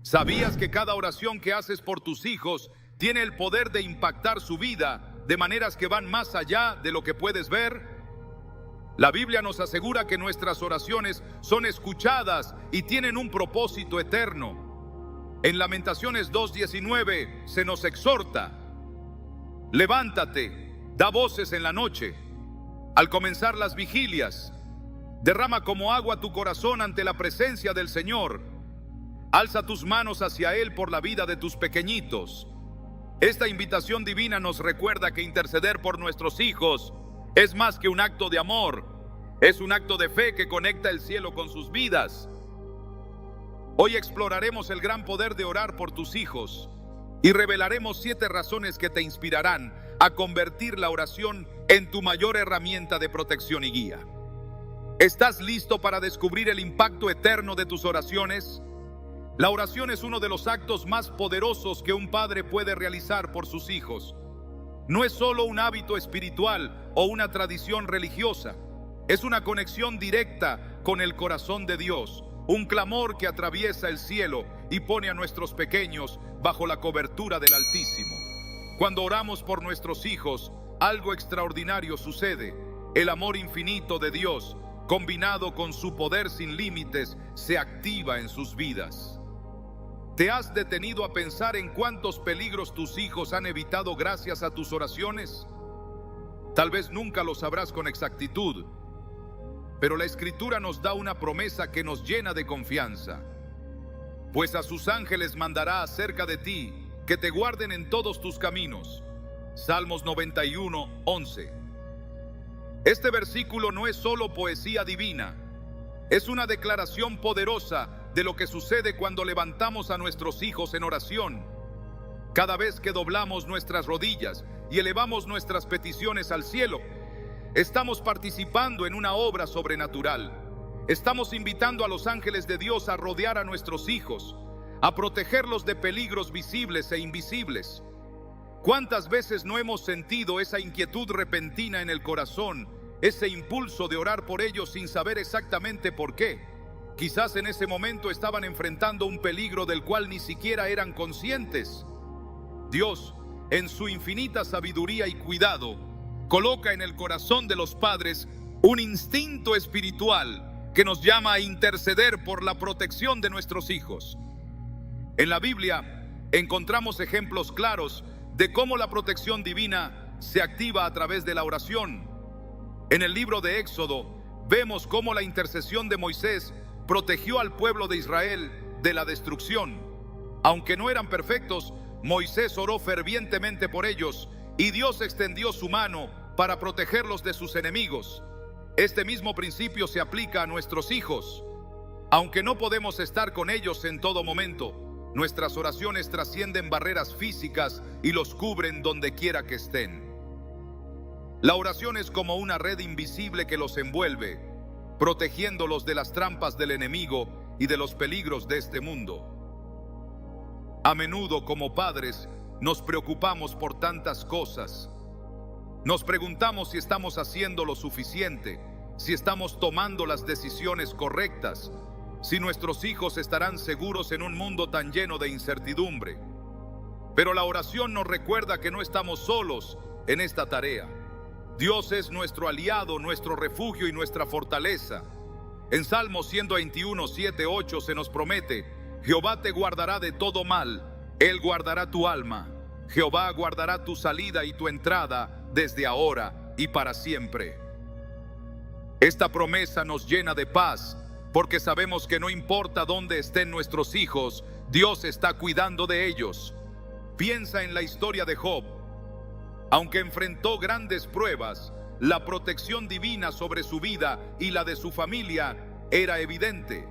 ¿Sabías que cada oración que haces por tus hijos tiene el poder de impactar su vida de maneras que van más allá de lo que puedes ver? La Biblia nos asegura que nuestras oraciones son escuchadas y tienen un propósito eterno. En Lamentaciones 2:19 se nos exhorta: levántate, da voces en la noche. Al comenzar las vigilias, derrama como agua tu corazón ante la presencia del Señor. Alza tus manos hacia Él por la vida de tus pequeñitos. Esta invitación divina nos recuerda que interceder por nuestros hijos es más que un acto de amor, es un acto de fe que conecta el cielo con sus vidas. Hoy exploraremos el gran poder de orar por tus hijos y revelaremos 7 razones que te inspirarán a convertir la oración en tu mayor herramienta de protección y guía. ¿Estás listo para descubrir el impacto eterno de tus oraciones? La oración es uno de los actos más poderosos que un padre puede realizar por sus hijos. No es solo un hábito espiritual o una tradición religiosa. Es una conexión directa con el corazón de Dios, un clamor que atraviesa el cielo y pone a nuestros pequeños bajo la cobertura del Altísimo. Cuando oramos por nuestros hijos, algo extraordinario sucede. El amor infinito de Dios, combinado con su poder sin límites, se activa en sus vidas. ¿Te has detenido a pensar en cuántos peligros tus hijos han evitado gracias a tus oraciones? Tal vez nunca lo sabrás con exactitud, pero la Escritura nos da una promesa que nos llena de confianza. Pues a sus ángeles mandará acerca de ti, que te guarden en todos tus caminos. Salmos 91:11. Este versículo no es solo poesía divina, es una declaración poderosa de lo que sucede cuando levantamos a nuestros hijos en oración. Cada vez que doblamos nuestras rodillas y elevamos nuestras peticiones al cielo, estamos participando en una obra sobrenatural. Estamos invitando a los ángeles de Dios a rodear a nuestros hijos, a protegerlos de peligros visibles e invisibles. ¿Cuántas veces no hemos sentido esa inquietud repentina en el corazón, ese impulso de orar por ellos sin saber exactamente por qué? Quizás en ese momento estaban enfrentando un peligro del cual ni siquiera eran conscientes. Dios, en su infinita sabiduría y cuidado, coloca en el corazón de los padres un instinto espiritual que nos llama a interceder por la protección de nuestros hijos. En la Biblia encontramos ejemplos claros de cómo la protección divina se activa a través de la oración. En el libro de Éxodo vemos cómo la intercesión de Moisés protegió al pueblo de Israel de la destrucción. Aunque no eran perfectos, Moisés oró fervientemente por ellos y Dios extendió su mano para protegerlos de sus enemigos. Este mismo principio se aplica a nuestros hijos. Aunque no podemos estar con ellos en todo momento, nuestras oraciones trascienden barreras físicas y los cubren donde quiera que estén. La oración es como una red invisible que los envuelve, protegiéndolos de las trampas del enemigo y de los peligros de este mundo. A menudo, como padres, nos preocupamos por tantas cosas. Nos preguntamos si estamos haciendo lo suficiente, si estamos tomando las decisiones correctas, si nuestros hijos estarán seguros en un mundo tan lleno de incertidumbre. Pero la oración nos recuerda que no estamos solos en esta tarea. Dios es nuestro aliado, nuestro refugio y nuestra fortaleza. En Salmos 121, 7, 8 se nos promete: Jehová te guardará de todo mal, Él guardará tu alma. Jehová guardará tu salida y tu entrada desde ahora y para siempre. Esta promesa nos llena de paz, porque sabemos que no importa dónde estén nuestros hijos, Dios está cuidando de ellos. Piensa en la historia de Job. Aunque enfrentó grandes pruebas, la protección divina sobre su vida y la de su familia era evidente.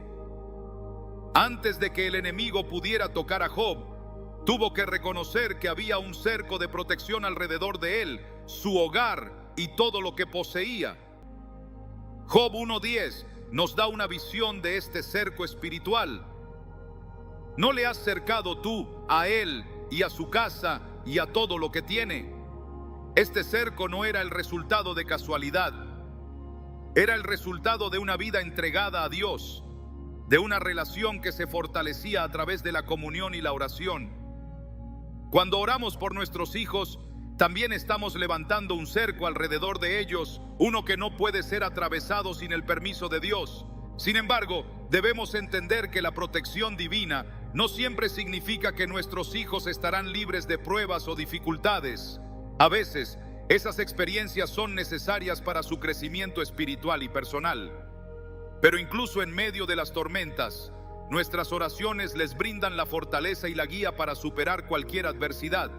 Antes de que el enemigo pudiera tocar a Job, tuvo que reconocer que había un cerco de protección alrededor de él, su hogar y todo lo que poseía. Job 1:10 nos da una visión de este cerco espiritual. ¿No le has cercado tú a él y a su casa y a todo lo que tiene? Este cerco no era el resultado de casualidad, era el resultado de una vida entregada a Dios. de una relación que se fortalecía a través de la comunión y la oración. Cuando oramos por nuestros hijos, también estamos levantando un cerco alrededor de ellos, uno que no puede ser atravesado sin el permiso de Dios. Sin embargo, debemos entender que la protección divina no siempre significa que nuestros hijos estarán libres de pruebas o dificultades. A veces, esas experiencias son necesarias para su crecimiento espiritual y personal. Pero incluso en medio de las tormentas, nuestras oraciones les brindan la fortaleza y la guía para superar cualquier adversidad.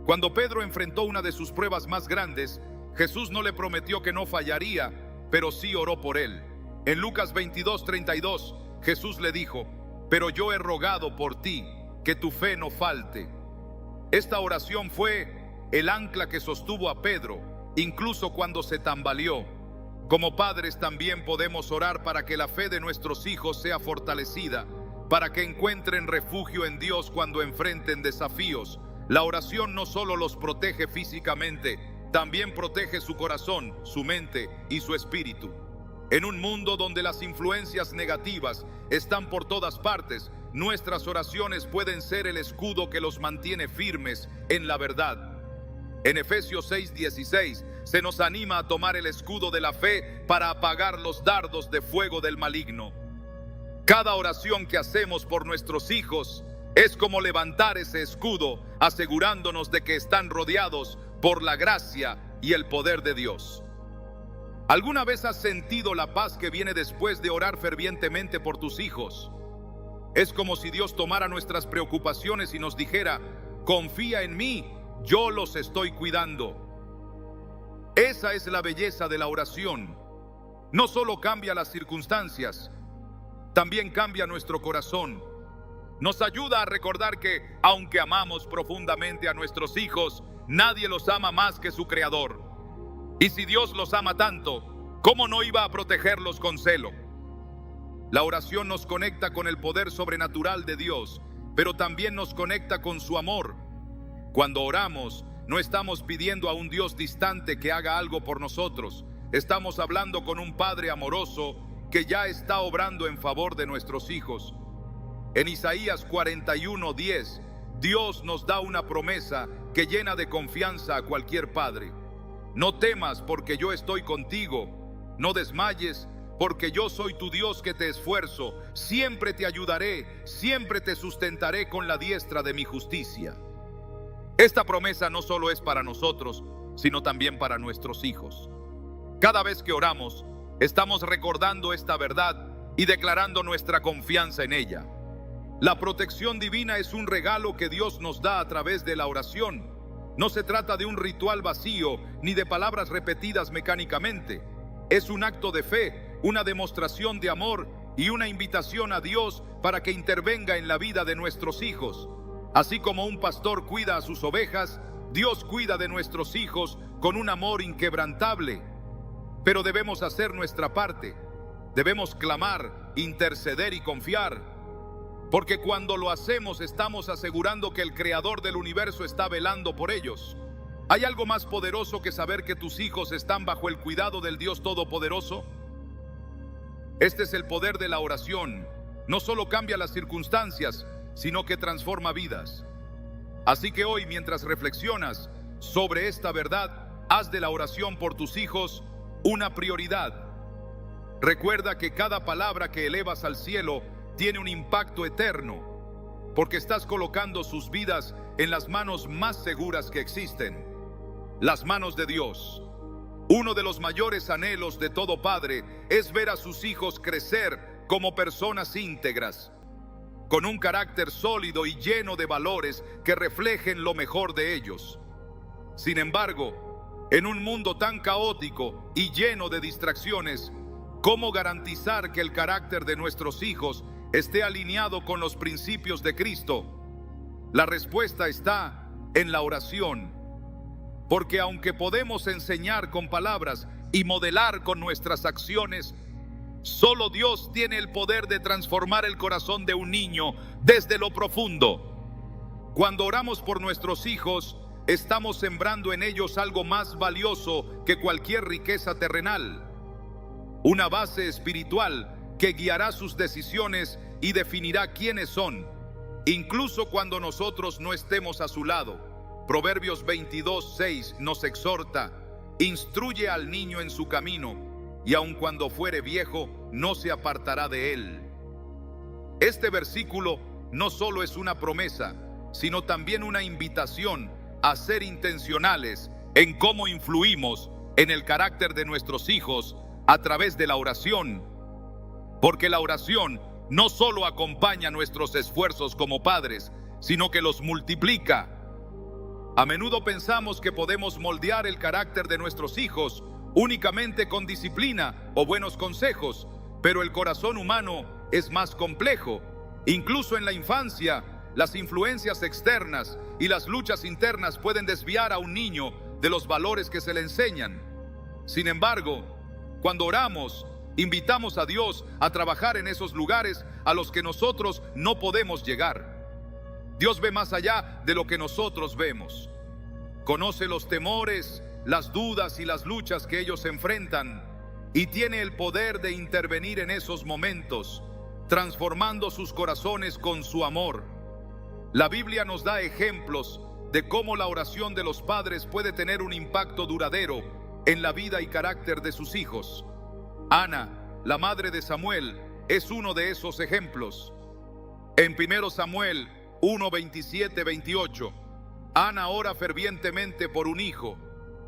Cuando Pedro enfrentó una de sus pruebas más grandes, Jesús no le prometió que no fallaría, pero sí oró por él. En Lucas 22:32, Jesús le dijo: pero yo he rogado por ti, que tu fe no falte. Esta oración fue el ancla que sostuvo a Pedro, incluso cuando se tambaleó. Como padres también podemos orar para que la fe de nuestros hijos sea fortalecida, para que encuentren refugio en Dios cuando enfrenten desafíos. La oración no solo los protege físicamente, también protege su corazón, su mente y su espíritu. En un mundo donde las influencias negativas están por todas partes, nuestras oraciones pueden ser el escudo que los mantiene firmes en la verdad. En Efesios 6:16 se nos anima a tomar el escudo de la fe para apagar los dardos de fuego del maligno. Cada oración que hacemos por nuestros hijos es como levantar ese escudo, asegurándonos de que están rodeados por la gracia y el poder de Dios. ¿Alguna vez has sentido la paz que viene después de orar fervientemente por tus hijos? Es como si Dios tomara nuestras preocupaciones y nos dijera: confía en mí, yo los estoy cuidando. Esa es la belleza de la oración. No solo cambia las circunstancias, también cambia nuestro corazón. Nos ayuda a recordar que, aunque amamos profundamente a nuestros hijos, nadie los ama más que su Creador. Y si Dios los ama tanto, ¿cómo no iba a protegerlos con celo? La oración nos conecta con el poder sobrenatural de Dios, pero también nos conecta con su amor. Cuando oramos, no estamos pidiendo a un Dios distante que haga algo por nosotros. Estamos hablando con un Padre amoroso que ya está obrando en favor de nuestros hijos. En Isaías 41:10, Dios nos da una promesa que llena de confianza a cualquier padre. No temas, porque yo estoy contigo. No desmayes, porque yo soy tu Dios que te esfuerzo. Siempre te ayudaré, siempre te sustentaré con la diestra de mi justicia. Esta promesa no solo es para nosotros, sino también para nuestros hijos. Cada vez que oramos, estamos recordando esta verdad y declarando nuestra confianza en ella. La protección divina es un regalo que Dios nos da a través de la oración. No se trata de un ritual vacío ni de palabras repetidas mecánicamente. Es un acto de fe, una demostración de amor y una invitación a Dios para que intervenga en la vida de nuestros hijos. Así como un pastor cuida a sus ovejas, Dios cuida de nuestros hijos con un amor inquebrantable. Pero debemos hacer nuestra parte. Debemos clamar, interceder y confiar. Porque cuando lo hacemos, estamos asegurando que el Creador del universo está velando por ellos. ¿Hay algo más poderoso que saber que tus hijos están bajo el cuidado del Dios Todopoderoso? Este es el poder de la oración. No solo cambia las circunstancias, sino que transforma vidas. Así que hoy, mientras reflexionas sobre esta verdad, haz de la oración por tus hijos una prioridad. Recuerda que cada palabra que elevas al cielo tiene un impacto eterno, porque estás colocando sus vidas en las manos más seguras que existen, las manos de Dios. Uno de los mayores anhelos de todo padre es ver a sus hijos crecer como personas íntegras, con un carácter sólido y lleno de valores que reflejen lo mejor de ellos. Sin embargo, en un mundo tan caótico y lleno de distracciones, ¿cómo garantizar que el carácter de nuestros hijos esté alineado con los principios de Cristo? La respuesta está en la oración. Porque aunque podemos enseñar con palabras y modelar con nuestras acciones, solo Dios tiene el poder de transformar el corazón de un niño desde lo profundo. Cuando oramos por nuestros hijos, estamos sembrando en ellos algo más valioso que cualquier riqueza terrenal. Una base espiritual que guiará sus decisiones y definirá quiénes son, incluso cuando nosotros no estemos a su lado. Proverbios 22:6 nos exhorta: instruye al niño en su camino, y aun cuando fuere viejo, no se apartará de él. Este versículo no solo es una promesa, sino también una invitación a ser intencionales en cómo influimos en el carácter de nuestros hijos a través de la oración. Porque la oración no solo acompaña nuestros esfuerzos como padres, sino que los multiplica. A menudo pensamos que podemos moldear el carácter de nuestros hijos únicamente con disciplina o buenos consejos, pero el corazón humano es más complejo. Incluso en la infancia, las influencias externas y las luchas internas pueden desviar a un niño de los valores que se le enseñan. Sin embargo, cuando oramos, invitamos a Dios a trabajar en esos lugares a los que nosotros no podemos llegar. Dios ve más allá de lo que nosotros vemos. Conoce los temores, las dudas y las luchas que ellos enfrentan, y tiene el poder de intervenir en esos momentos, transformando sus corazones con su amor. La Biblia nos da ejemplos de cómo la oración de los padres puede tener un impacto duradero en la vida y carácter de sus hijos. Ana, la madre de Samuel, es uno de esos ejemplos. En 1 Samuel 1, 27-28, Ana ora fervientemente por un hijo,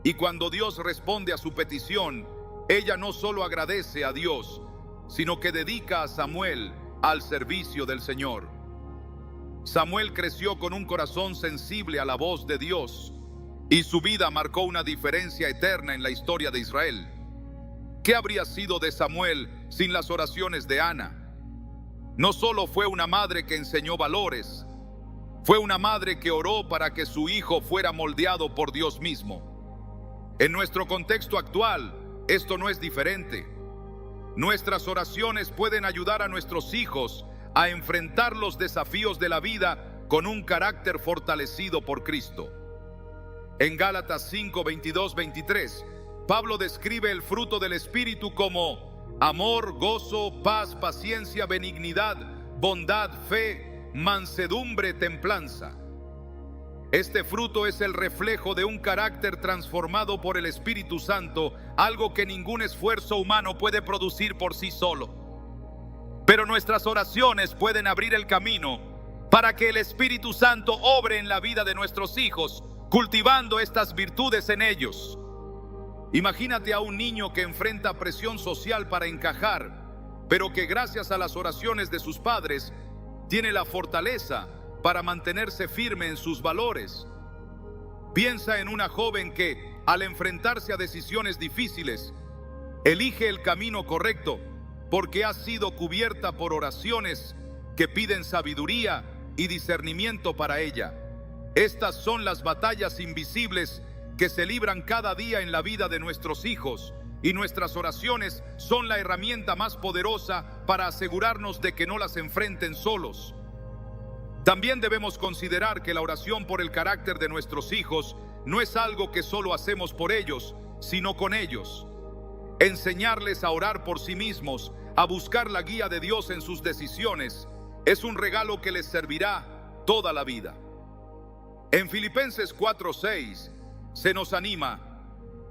y cuando Dios responde a su petición, ella no solo agradece a Dios, sino que dedica a Samuel al servicio del Señor. Samuel creció con un corazón sensible a la voz de Dios, y su vida marcó una diferencia eterna en la historia de Israel. ¿Qué habría sido de Samuel sin las oraciones de Ana? No solo fue una madre que enseñó valores, fue una madre que oró para que su hijo fuera moldeado por Dios mismo. En nuestro contexto actual, esto no es diferente. Nuestras oraciones pueden ayudar a nuestros hijos a enfrentar los desafíos de la vida con un carácter fortalecido por Cristo. En Gálatas 5, 22-23, Pablo describe el fruto del Espíritu como amor, gozo, paz, paciencia, benignidad, bondad, fe, mansedumbre, templanza. Este fruto es el reflejo de un carácter transformado por el Espíritu Santo, algo que ningún esfuerzo humano puede producir por sí solo. Pero nuestras oraciones pueden abrir el camino para que el Espíritu Santo obre en la vida de nuestros hijos, cultivando estas virtudes en ellos. Imagínate a un niño que enfrenta presión social para encajar, pero que gracias a las oraciones de sus padres tiene la fortaleza para mantenerse firme en sus valores. Piensa en una joven que, al enfrentarse a decisiones difíciles, elige el camino correcto porque ha sido cubierta por oraciones que piden sabiduría y discernimiento para ella. Estas son las batallas invisibles que se libran cada día en la vida de nuestros hijos, y nuestras oraciones son la herramienta más poderosa para asegurarnos de que no las enfrenten solos. También debemos considerar que la oración por el carácter de nuestros hijos no es algo que solo hacemos por ellos, sino con ellos. Enseñarles a orar por sí mismos, a buscar la guía de Dios en sus decisiones, es un regalo que les servirá toda la vida. En Filipenses 4:6 se nos anima: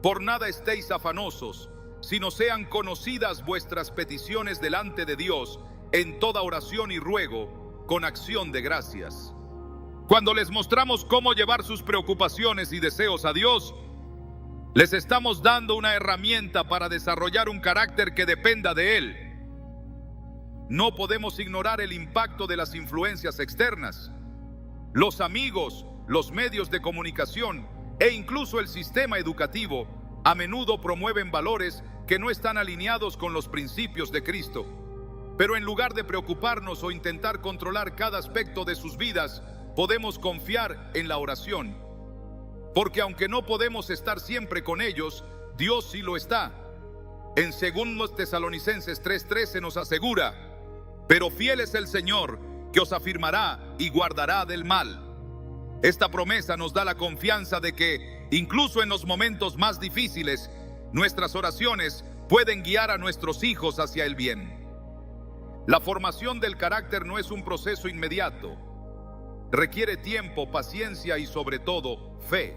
por nada estéis afanosos, sino sean conocidas vuestras peticiones delante de Dios en toda oración y ruego, con acción de gracias. Cuando les mostramos cómo llevar sus preocupaciones y deseos a Dios, les estamos dando una herramienta para desarrollar un carácter que dependa de Él. No podemos ignorar el impacto de las influencias externas. Los amigos, los medios de comunicación e incluso el sistema educativo a menudo promueven valores que no están alineados con los principios de Cristo. Pero en lugar de preocuparnos o intentar controlar cada aspecto de sus vidas, podemos confiar en la oración. Porque aunque no podemos estar siempre con ellos, Dios sí lo está. En 2 Tesalonicenses 3:13 nos asegura: pero fiel es el Señor, que os afirmará y guardará del mal. Esta promesa nos da la confianza de que, incluso en los momentos más difíciles, nuestras oraciones pueden guiar a nuestros hijos hacia el bien. La formación del carácter no es un proceso inmediato. Requiere tiempo, paciencia y sobre todo, fe.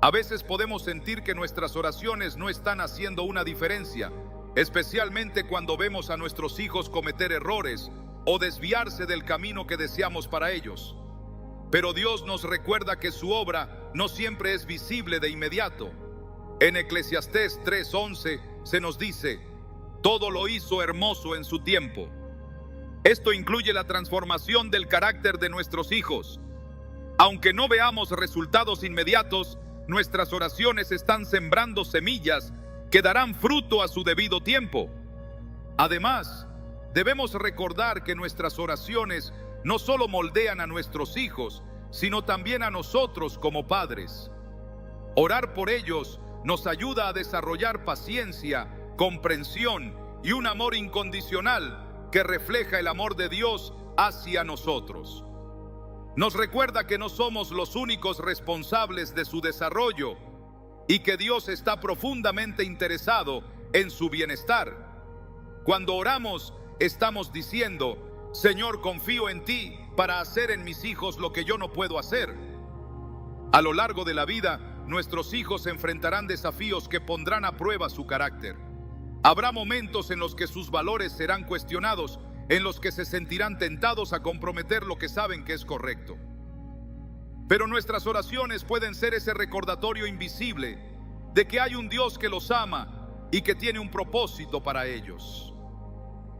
A veces podemos sentir que nuestras oraciones no están haciendo una diferencia, especialmente cuando vemos a nuestros hijos cometer errores o desviarse del camino que deseamos para ellos. Pero Dios nos recuerda que su obra no siempre es visible de inmediato. En Eclesiastés 3:11 se nos dice: todo lo hizo hermoso en su tiempo. Esto incluye la transformación del carácter de nuestros hijos. Aunque no veamos resultados inmediatos, nuestras oraciones están sembrando semillas que darán fruto a su debido tiempo. Además, debemos recordar que nuestras oraciones no solo moldean a nuestros hijos, sino también a nosotros como padres. Orar por ellos nos ayuda a desarrollar paciencia, comprensión y un amor incondicional que refleja el amor de Dios hacia nosotros. Nos recuerda que no somos los únicos responsables de su desarrollo y que Dios está profundamente interesado en su bienestar. Cuando oramos, estamos diciendo: Señor, confío en ti para hacer en mis hijos lo que yo no puedo hacer. A lo largo de la vida, nuestros hijos enfrentarán desafíos que pondrán a prueba su carácter. Habrá momentos en los que sus valores serán cuestionados, en los que se sentirán tentados a comprometer lo que saben que es correcto. Pero nuestras oraciones pueden ser ese recordatorio invisible de que hay un Dios que los ama y que tiene un propósito para ellos.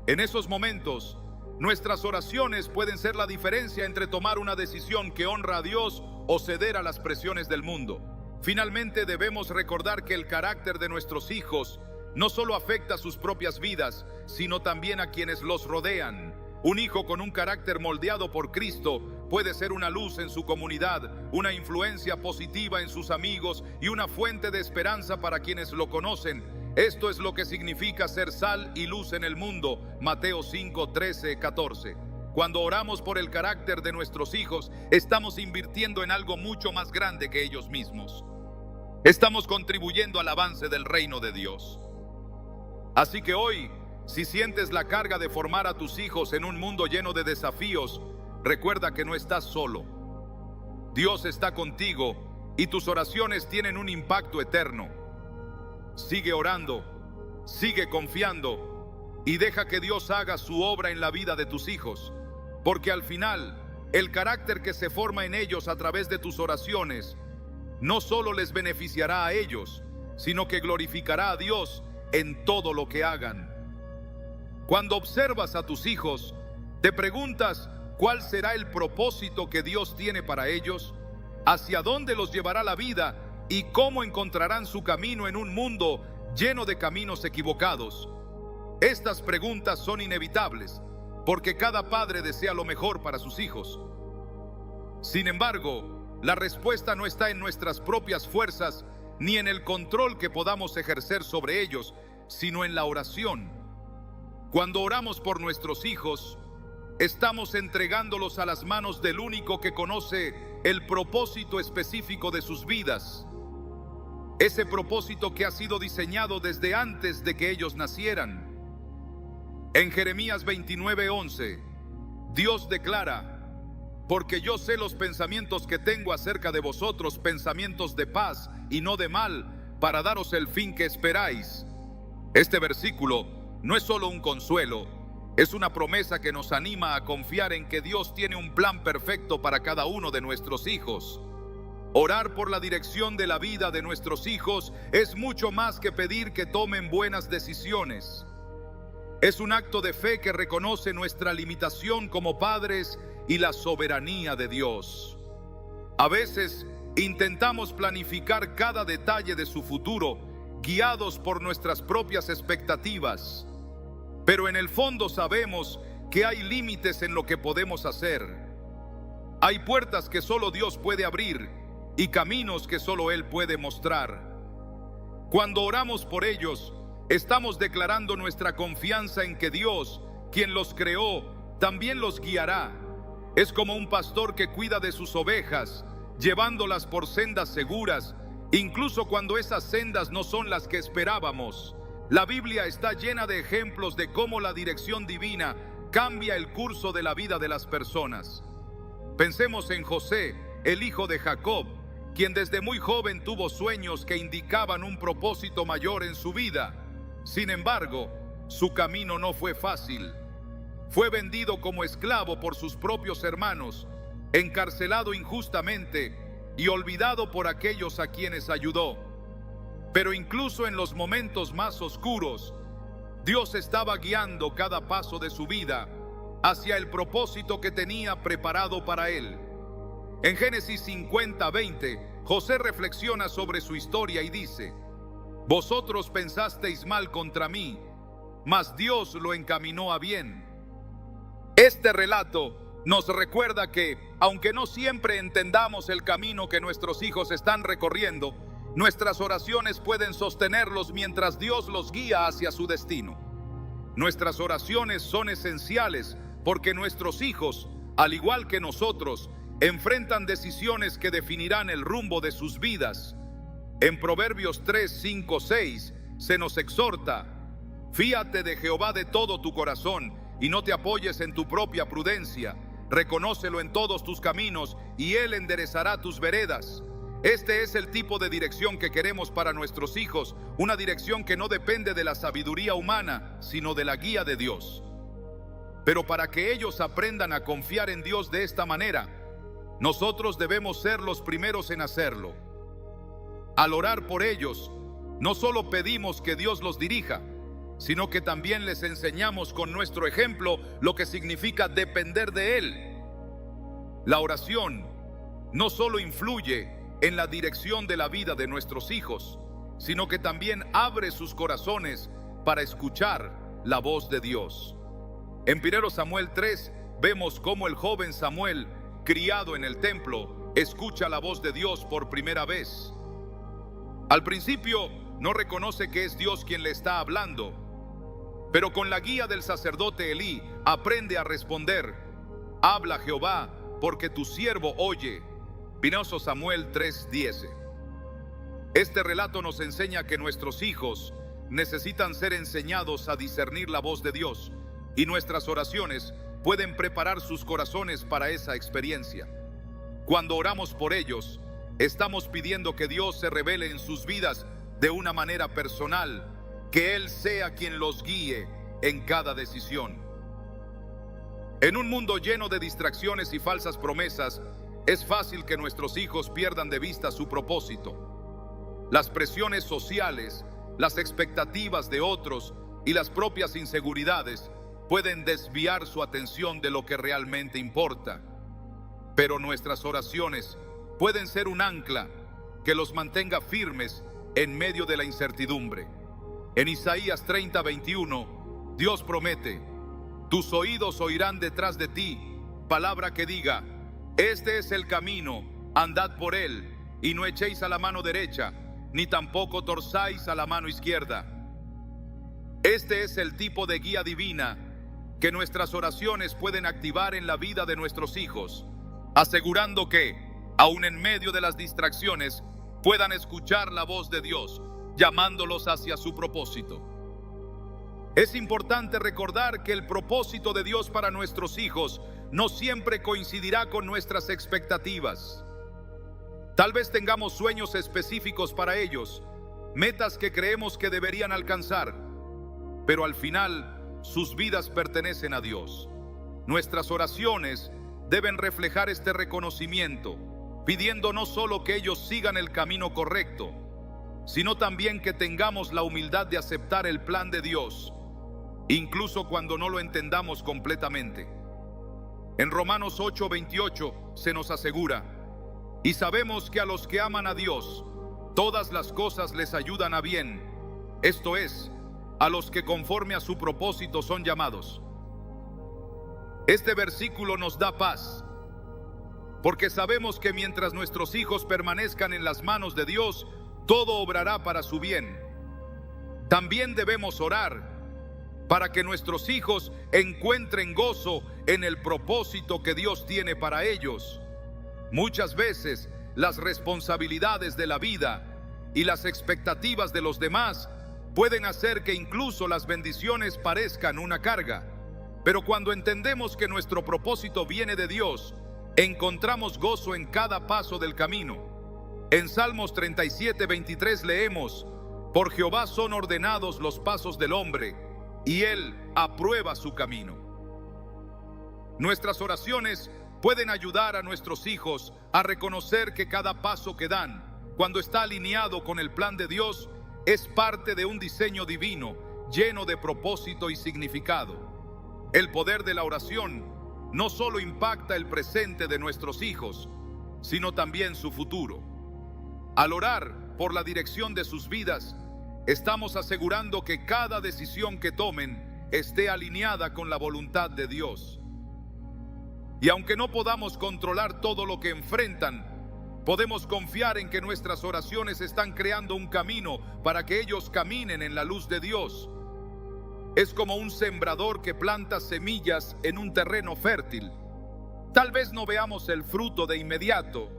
En esos momentos, nuestras oraciones pueden ser la diferencia entre tomar una decisión que honra a Dios o ceder a las presiones del mundo. Finalmente, debemos recordar que el carácter de nuestros hijos no solo afecta sus propias vidas, sino también a quienes los rodean. Un hijo con un carácter moldeado por Cristo puede ser una luz en su comunidad, una influencia positiva en sus amigos y una fuente de esperanza para quienes lo conocen. Esto es lo que significa ser sal y luz en el mundo. Mateo 5, 13, 14. Cuando oramos por el carácter de nuestros hijos, estamos invirtiendo en algo mucho más grande que ellos mismos. Estamos contribuyendo al avance del reino de Dios. Así que hoy, si sientes la carga de formar a tus hijos en un mundo lleno de desafíos, recuerda que no estás solo. Dios está contigo y tus oraciones tienen un impacto eterno. Sigue orando, sigue confiando y deja que Dios haga su obra en la vida de tus hijos, porque al final, el carácter que se forma en ellos a través de tus oraciones no solo les beneficiará a ellos, sino que glorificará a Dios en todo lo que hagan. Cuando observas a tus hijos, te preguntas cuál será el propósito que Dios tiene para ellos, hacia dónde los llevará la vida y cómo encontrarán su camino en un mundo lleno de caminos equivocados. Estas preguntas son inevitables, porque cada padre desea lo mejor para sus hijos. Sin embargo, la respuesta no está en nuestras propias fuerzas ni en el control que podamos ejercer sobre ellos, sino en la oración. Cuando oramos por nuestros hijos, estamos entregándolos a las manos del único que conoce el propósito específico de sus vidas. Ese propósito que ha sido diseñado desde antes de que ellos nacieran. En Jeremías 29:11, Dios declara: porque yo sé los pensamientos que tengo acerca de vosotros, pensamientos de paz y no de mal, para daros el fin que esperáis. Este versículo no es solo un consuelo, es una promesa que nos anima a confiar en que Dios tiene un plan perfecto para cada uno de nuestros hijos. Orar por la dirección de la vida de nuestros hijos es mucho más que pedir que tomen buenas decisiones. Es un acto de fe que reconoce nuestra limitación como padres y la soberanía de Dios. A veces intentamos planificar cada detalle de su futuro, guiados por nuestras propias expectativas. Pero en el fondo sabemos que hay límites en lo que podemos hacer. Hay puertas que solo Dios puede abrir y caminos que solo Él puede mostrar. Cuando oramos por ellos, estamos declarando nuestra confianza en que Dios, quien los creó, también los guiará. Es como un pastor que cuida de sus ovejas, llevándolas por sendas seguras, incluso cuando esas sendas no son las que esperábamos. La Biblia está llena de ejemplos de cómo la dirección divina cambia el curso de la vida de las personas. Pensemos en José, el hijo de Jacob, quien desde muy joven tuvo sueños que indicaban un propósito mayor en su vida. Sin embargo, su camino no fue fácil. Fue vendido como esclavo por sus propios hermanos, encarcelado injustamente y olvidado por aquellos a quienes ayudó. Pero incluso en los momentos más oscuros, Dios estaba guiando cada paso de su vida hacia el propósito que tenía preparado para él. En Génesis 50:20, José reflexiona sobre su historia y dice: «Vosotros pensasteis mal contra mí, mas Dios lo encaminó a bien». Este relato nos recuerda que, aunque no siempre entendamos el camino que nuestros hijos están recorriendo, nuestras oraciones pueden sostenerlos mientras Dios los guía hacia su destino. Nuestras oraciones son esenciales porque nuestros hijos, al igual que nosotros, enfrentan decisiones que definirán el rumbo de sus vidas. En Proverbios 3, 5, 6 se nos exhorta: «Fíate de Jehová de todo tu corazón y no te apoyes en tu propia prudencia. Reconócelo en todos tus caminos y Él enderezará tus veredas». Este es el tipo de dirección que queremos para nuestros hijos, una dirección que no depende de la sabiduría humana, sino de la guía de Dios. Pero para que ellos aprendan a confiar en Dios de esta manera, nosotros debemos ser los primeros en hacerlo. Al orar por ellos, no solo pedimos que Dios los dirija, sino que también les enseñamos con nuestro ejemplo lo que significa depender de Él. La oración no solo influye en la dirección de la vida de nuestros hijos, sino que también abre sus corazones para escuchar la voz de Dios. En 1 Samuel 3 vemos cómo el joven Samuel, criado en el templo, escucha la voz de Dios por primera vez. Al principio no reconoce que es Dios quien le está hablando, pero con la guía del sacerdote Elí aprende a responder: «Habla Jehová, porque tu siervo oye». 1 Samuel 3:10. Este relato nos enseña que nuestros hijos necesitan ser enseñados a discernir la voz de Dios, y nuestras oraciones pueden preparar sus corazones para esa experiencia. Cuando oramos por ellos, estamos pidiendo que Dios se revele en sus vidas de una manera personal, que Él sea quien los guíe en cada decisión. En un mundo lleno de distracciones y falsas promesas, es fácil que nuestros hijos pierdan de vista su propósito. Las presiones sociales, las expectativas de otros y las propias inseguridades pueden desviar su atención de lo que realmente importa. Pero nuestras oraciones pueden ser un ancla que los mantenga firmes en medio de la incertidumbre. En Isaías 30:21, Dios promete: «Tus oídos oirán detrás de ti palabra que diga: este es el camino, andad por él, y no echéis a la mano derecha, ni tampoco torzáis a la mano izquierda». Este es el tipo de guía divina que nuestras oraciones pueden activar en la vida de nuestros hijos, asegurando que, aun en medio de las distracciones, puedan escuchar la voz de Dios, llamándolos hacia su propósito. Es importante recordar que el propósito de Dios para nuestros hijos no siempre coincidirá con nuestras expectativas. Tal vez tengamos sueños específicos para ellos, metas que creemos que deberían alcanzar, pero al final sus vidas pertenecen a Dios. Nuestras oraciones deben reflejar este reconocimiento, pidiendo no solo que ellos sigan el camino correcto, sino también que tengamos la humildad de aceptar el plan de Dios, incluso cuando no lo entendamos completamente. En Romanos 8:28 se nos asegura: «Y sabemos que a los que aman a Dios, todas las cosas les ayudan a bien, esto es, a los que conforme a su propósito son llamados». Este versículo nos da paz, porque sabemos que mientras nuestros hijos permanezcan en las manos de Dios, todo obrará para su bien. También debemos orar para que nuestros hijos encuentren gozo en el propósito que Dios tiene para ellos. Muchas veces las responsabilidades de la vida y las expectativas de los demás pueden hacer que incluso las bendiciones parezcan una carga. Pero cuando entendemos que nuestro propósito viene de Dios, encontramos gozo en cada paso del camino. En Salmos 37:23 leemos: por Jehová son ordenados los pasos del hombre, y Él aprueba su camino. Nuestras oraciones pueden ayudar a nuestros hijos a reconocer que cada paso que dan, cuando está alineado con el plan de Dios, es parte de un diseño divino, lleno de propósito y significado. El poder de la oración no solo impacta el presente de nuestros hijos, sino también su futuro. Al orar por la dirección de sus vidas, estamos asegurando que cada decisión que tomen esté alineada con la voluntad de Dios. Y aunque no podamos controlar todo lo que enfrentan, podemos confiar en que nuestras oraciones están creando un camino para que ellos caminen en la luz de Dios. Es como un sembrador que planta semillas en un terreno fértil. Tal vez no veamos el fruto de inmediato,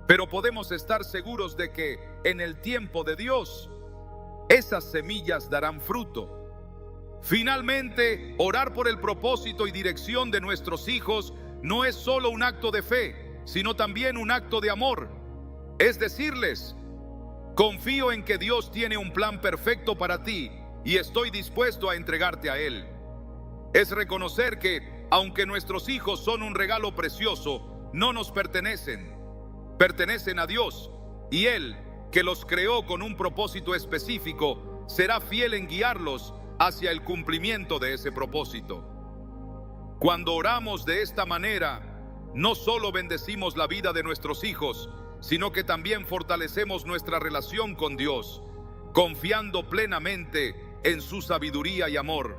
pero podemos estar seguros de que en el tiempo de Dios, esas semillas darán fruto. Finalmente, orar por el propósito y dirección de nuestros hijos no es solo un acto de fe, sino también un acto de amor. Es decirles: confío en que Dios tiene un plan perfecto para ti y estoy dispuesto a entregarte a Él. Es reconocer que, aunque nuestros hijos son un regalo precioso, no nos pertenecen. Pertenecen a Dios, y Él, que los creó con un propósito específico, será fiel en guiarlos hacia el cumplimiento de ese propósito. Cuando oramos de esta manera, no solo bendecimos la vida de nuestros hijos, sino que también fortalecemos nuestra relación con Dios, confiando plenamente en su sabiduría y amor.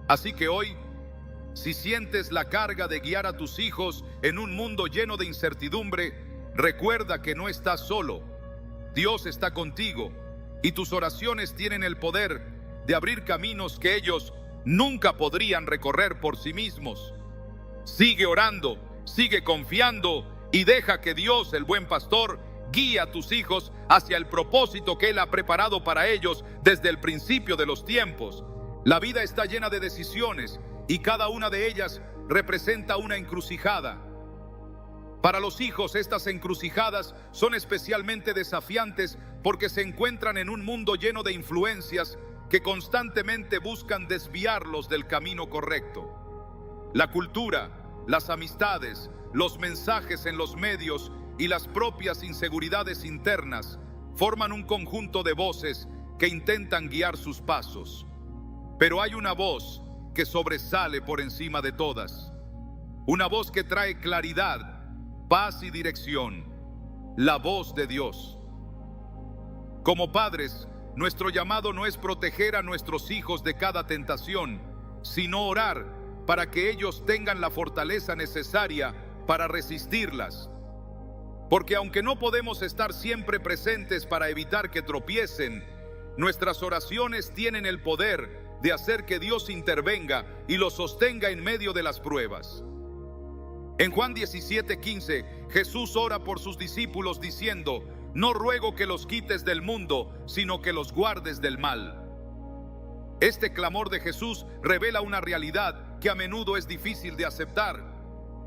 Así que hoy, si sientes la carga de guiar a tus hijos en un mundo lleno de incertidumbre, recuerda que no estás solo. Dios está contigo, y tus oraciones tienen el poder de abrir caminos que ellos nunca podrían recorrer por sí mismos. Sigue orando, sigue confiando y deja que Dios, el buen pastor, guíe a tus hijos hacia el propósito que Él ha preparado para ellos desde el principio de los tiempos. La vida está llena de decisiones y cada una de ellas representa una encrucijada. Para los hijos, estas encrucijadas son especialmente desafiantes porque se encuentran en un mundo lleno de influencias que constantemente buscan desviarlos del camino correcto. La cultura, las amistades, los mensajes en los medios y las propias inseguridades internas forman un conjunto de voces que intentan guiar sus pasos. Pero hay una voz que sobresale por encima de todas. Una voz que trae claridad, paz y dirección. La voz de Dios. Como padres, nuestro llamado no es proteger a nuestros hijos de cada tentación, sino orar para que ellos tengan la fortaleza necesaria para resistirlas. Porque aunque no podemos estar siempre presentes para evitar que tropiecen, nuestras oraciones tienen el poder de hacer que Dios intervenga y los sostenga en medio de las pruebas. En Juan 17:15, Jesús ora por sus discípulos diciendo: no ruego que los quites del mundo, sino que los guardes del mal. Este clamor de Jesús revela una realidad que a menudo es difícil de aceptar.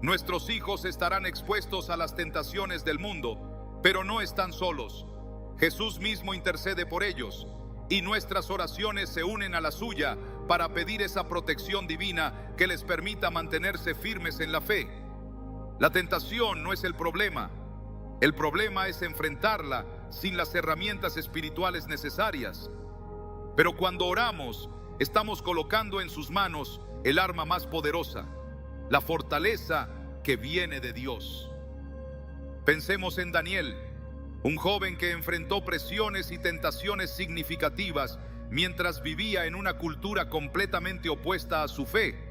Nuestros hijos estarán expuestos a las tentaciones del mundo, pero no están solos. Jesús mismo intercede por ellos, y nuestras oraciones se unen a la suya para pedir esa protección divina que les permita mantenerse firmes en la fe. La tentación no es el problema. El problema es enfrentarla sin las herramientas espirituales necesarias. Pero cuando oramos, estamos colocando en sus manos el arma más poderosa, la fortaleza que viene de Dios. Pensemos en Daniel, un joven que enfrentó presiones y tentaciones significativas mientras vivía en una cultura completamente opuesta a su fe.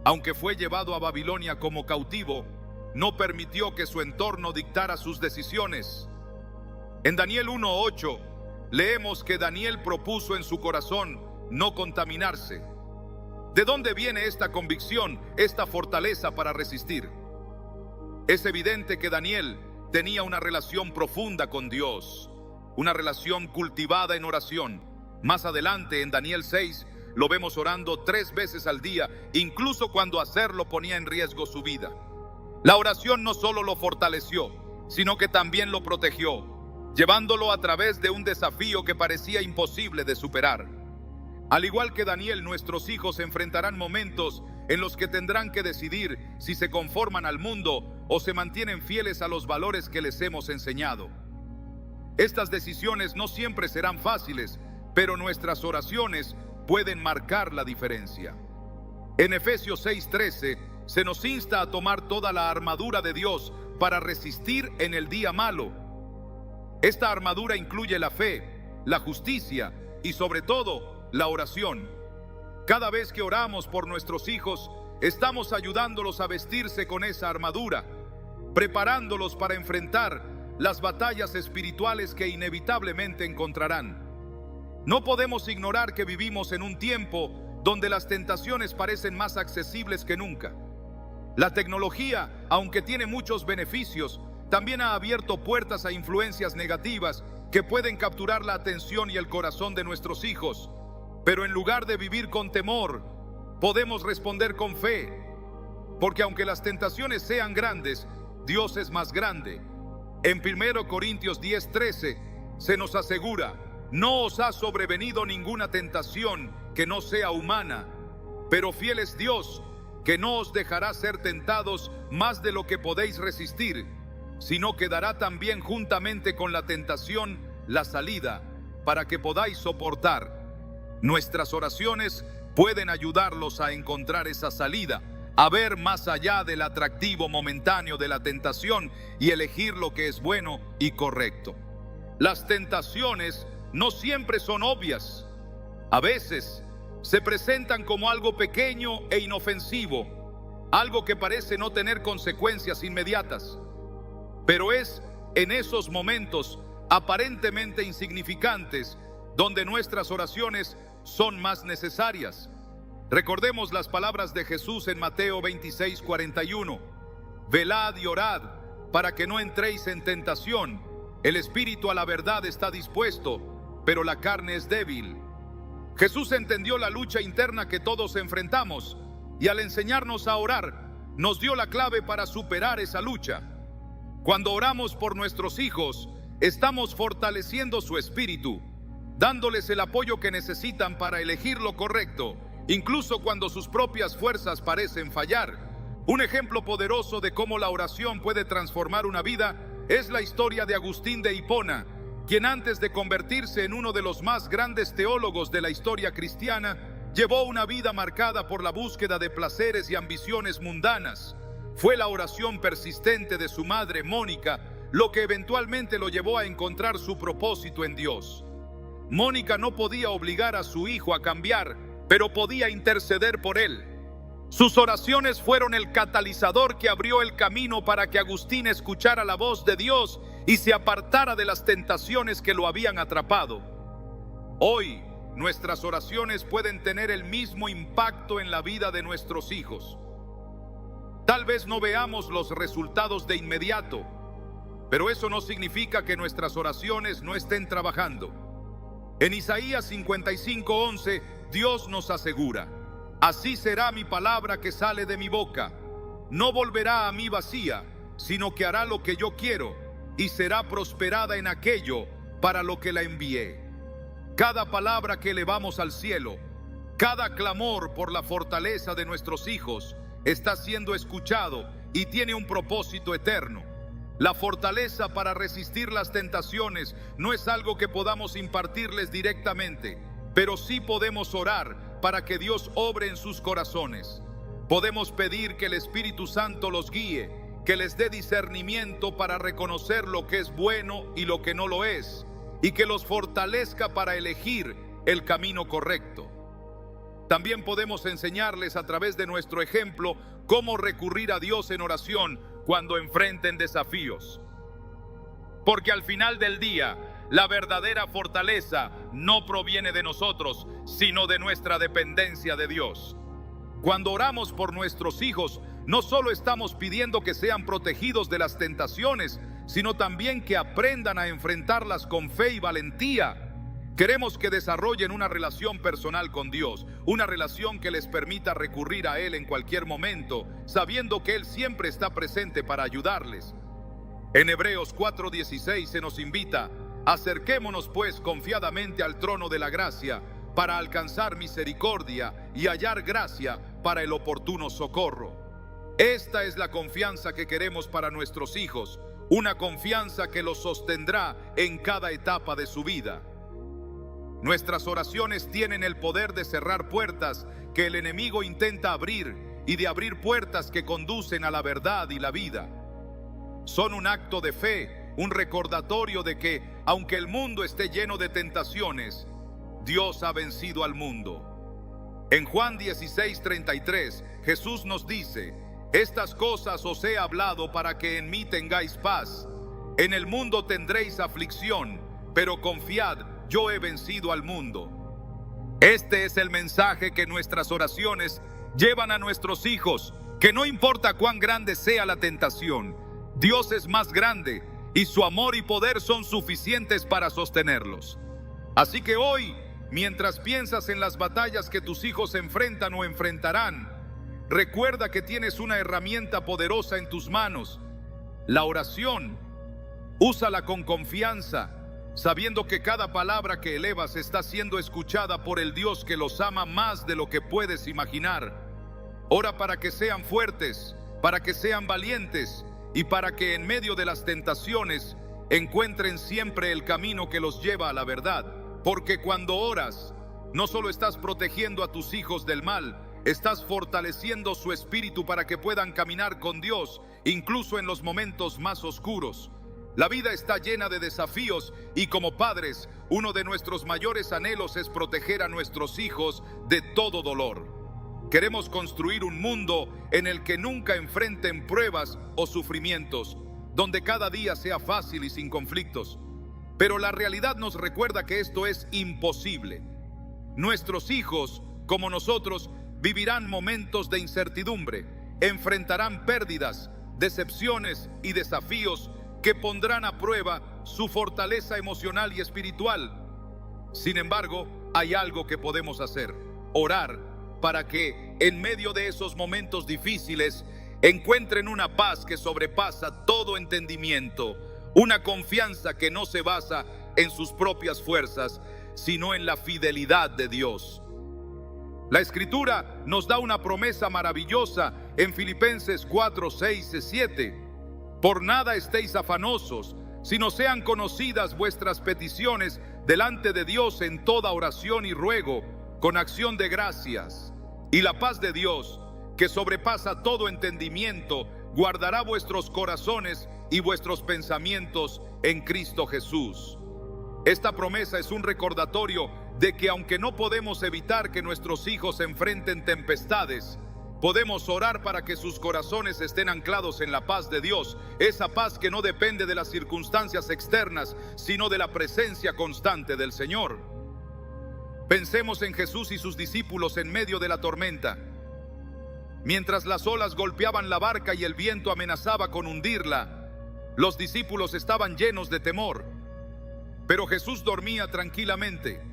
Aunque fue llevado a Babilonia como cautivo, no permitió que su entorno dictara sus decisiones. En Daniel 1:8 leemos que Daniel propuso en su corazón no contaminarse. ¿De dónde viene esta convicción, esta fortaleza para resistir? Es evidente que Daniel tenía una relación profunda con Dios, una relación cultivada en oración. Más adelante, en Daniel 6, lo vemos orando 3 veces al día, incluso cuando hacerlo ponía en riesgo su vida. La oración no solo lo fortaleció, sino que también lo protegió, llevándolo a través de un desafío que parecía imposible de superar. Al igual que Daniel, nuestros hijos enfrentarán momentos en los que tendrán que decidir si se conforman al mundo o se mantienen fieles a los valores que les hemos enseñado. Estas decisiones no siempre serán fáciles, pero nuestras oraciones pueden marcar la diferencia. En Efesios 6:13 se nos insta a tomar toda la armadura de Dios para resistir en el día malo. Esta armadura incluye la fe, la justicia y sobre todo la oración. Cada vez que oramos por nuestros hijos, estamos ayudándolos a vestirse con esa armadura, preparándolos para enfrentar las batallas espirituales que inevitablemente encontrarán. No podemos ignorar que vivimos en un tiempo donde las tentaciones parecen más accesibles que nunca. La tecnología, aunque tiene muchos beneficios, también ha abierto puertas a influencias negativas que pueden capturar la atención y el corazón de nuestros hijos. Pero en lugar de vivir con temor, podemos responder con fe, porque aunque las tentaciones sean grandes, Dios es más grande. En 1 Corintios 10:13 se nos asegura: no os ha sobrevenido ninguna tentación que no sea humana, pero fiel es Dios, que no os dejará ser tentados más de lo que podéis resistir, sino que dará también juntamente con la tentación la salida, para que podáis soportar. Nuestras oraciones pueden ayudarlos a encontrar esa salida, a ver más allá del atractivo momentáneo de la tentación y elegir lo que es bueno y correcto. Las tentaciones no siempre son obvias. A veces se presentan como algo pequeño e inofensivo, algo que parece no tener consecuencias inmediatas. Pero es en esos momentos aparentemente insignificantes donde nuestras oraciones son más necesarias. Recordemos las palabras de Jesús en Mateo 26:41. Velad y orad para que no entréis en tentación. El espíritu a la verdad está dispuesto, pero la carne es débil. Jesús entendió la lucha interna que todos enfrentamos y al enseñarnos a orar, nos dio la clave para superar esa lucha. Cuando oramos por nuestros hijos, estamos fortaleciendo su espíritu, dándoles el apoyo que necesitan para elegir lo correcto, incluso cuando sus propias fuerzas parecen fallar. Un ejemplo poderoso de cómo la oración puede transformar una vida es la historia de Agustín de Hipona, quien antes de convertirse en uno de los más grandes teólogos de la historia cristiana, llevó una vida marcada por la búsqueda de placeres y ambiciones mundanas. Fue la oración persistente de su madre, Mónica, lo que eventualmente lo llevó a encontrar su propósito en Dios. Mónica no podía obligar a su hijo a cambiar, pero podía interceder por él. Sus oraciones fueron el catalizador que abrió el camino para que Agustín escuchara la voz de Dios y se apartara de las tentaciones que lo habían atrapado. Hoy, nuestras oraciones pueden tener el mismo impacto en la vida de nuestros hijos. Tal vez no veamos los resultados de inmediato, pero eso no significa que nuestras oraciones no estén trabajando. En Isaías 55:11, Dios nos asegura: así será mi palabra que sale de mi boca. No volverá a mí vacía, sino que hará lo que yo quiero y será prosperada en aquello para lo que la envié. Cada palabra que elevamos al cielo, cada clamor por la fortaleza de nuestros hijos está siendo escuchado y tiene un propósito eterno. La fortaleza para resistir las tentaciones no es algo que podamos impartirles directamente, pero sí podemos orar para que Dios obre en sus corazones. Podemos pedir que el Espíritu Santo los guíe, que les dé discernimiento para reconocer lo que es bueno y lo que no lo es, y que los fortalezca para elegir el camino correcto. También podemos enseñarles a través de nuestro ejemplo cómo recurrir a Dios en oración cuando enfrenten desafíos. Porque al final del día, la verdadera fortaleza no proviene de nosotros, sino de nuestra dependencia de Dios. Cuando oramos por nuestros hijos, no solo estamos pidiendo que sean protegidos de las tentaciones, sino también que aprendan a enfrentarlas con fe y valentía. Queremos que desarrollen una relación personal con Dios, una relación que les permita recurrir a Él en cualquier momento, sabiendo que Él siempre está presente para ayudarles. En Hebreos 4:16 se nos invita: acerquémonos pues confiadamente al trono de la gracia para alcanzar misericordia y hallar gracia para el oportuno socorro. Esta es la confianza que queremos para nuestros hijos, una confianza que los sostendrá en cada etapa de su vida. Nuestras oraciones tienen el poder de cerrar puertas que el enemigo intenta abrir y de abrir puertas que conducen a la verdad y la vida. Son un acto de fe, un recordatorio de que, aunque el mundo esté lleno de tentaciones, Dios ha vencido al mundo. En Juan 16:33, Jesús nos dice: estas cosas os he hablado para que en mí tengáis paz. En el mundo tendréis aflicción, pero confiad, yo he vencido al mundo. Este es el mensaje que nuestras oraciones llevan a nuestros hijos, que no importa cuán grande sea la tentación, Dios es más grande y su amor y poder son suficientes para sostenerlos. Así que hoy, mientras piensas en las batallas que tus hijos enfrentan o enfrentarán, recuerda que tienes una herramienta poderosa en tus manos: la oración. Úsala con confianza, sabiendo que cada palabra que elevas está siendo escuchada por el Dios que los ama más de lo que puedes imaginar. Ora para que sean fuertes, para que sean valientes y para que en medio de las tentaciones encuentren siempre el camino que los lleva a la verdad. Porque cuando oras, no solo estás protegiendo a tus hijos del mal, estás fortaleciendo su espíritu para que puedan caminar con Dios, incluso en los momentos más oscuros. La vida está llena de desafíos y como padres, uno de nuestros mayores anhelos es proteger a nuestros hijos de todo dolor. Queremos construir un mundo en el que nunca enfrenten pruebas o sufrimientos, donde cada día sea fácil y sin conflictos. Pero la realidad nos recuerda que esto es imposible. Nuestros hijos, como nosotros, vivirán momentos de incertidumbre, enfrentarán pérdidas, decepciones y desafíos que pondrán a prueba su fortaleza emocional y espiritual. Sin embargo, hay algo que podemos hacer: orar para que en medio de esos momentos difíciles encuentren una paz que sobrepasa todo entendimiento, una confianza que no se basa en sus propias fuerzas, sino en la fidelidad de Dios. La Escritura nos da una promesa maravillosa en Filipenses 4:6-7. Por nada estéis afanosos, sino sean conocidas vuestras peticiones delante de Dios en toda oración y ruego, con acción de gracias. Y la paz de Dios, que sobrepasa todo entendimiento, guardará vuestros corazones y vuestros pensamientos en Cristo Jesús. Esta promesa es un recordatorio de que aunque no podemos evitar que nuestros hijos enfrenten tempestades, podemos orar para que sus corazones estén anclados en la paz de Dios, esa paz que no depende de las circunstancias externas, sino de la presencia constante del Señor. Pensemos en Jesús y sus discípulos en medio de la tormenta. Mientras las olas golpeaban la barca y el viento amenazaba con hundirla, los discípulos estaban llenos de temor. Pero Jesús dormía tranquilamente,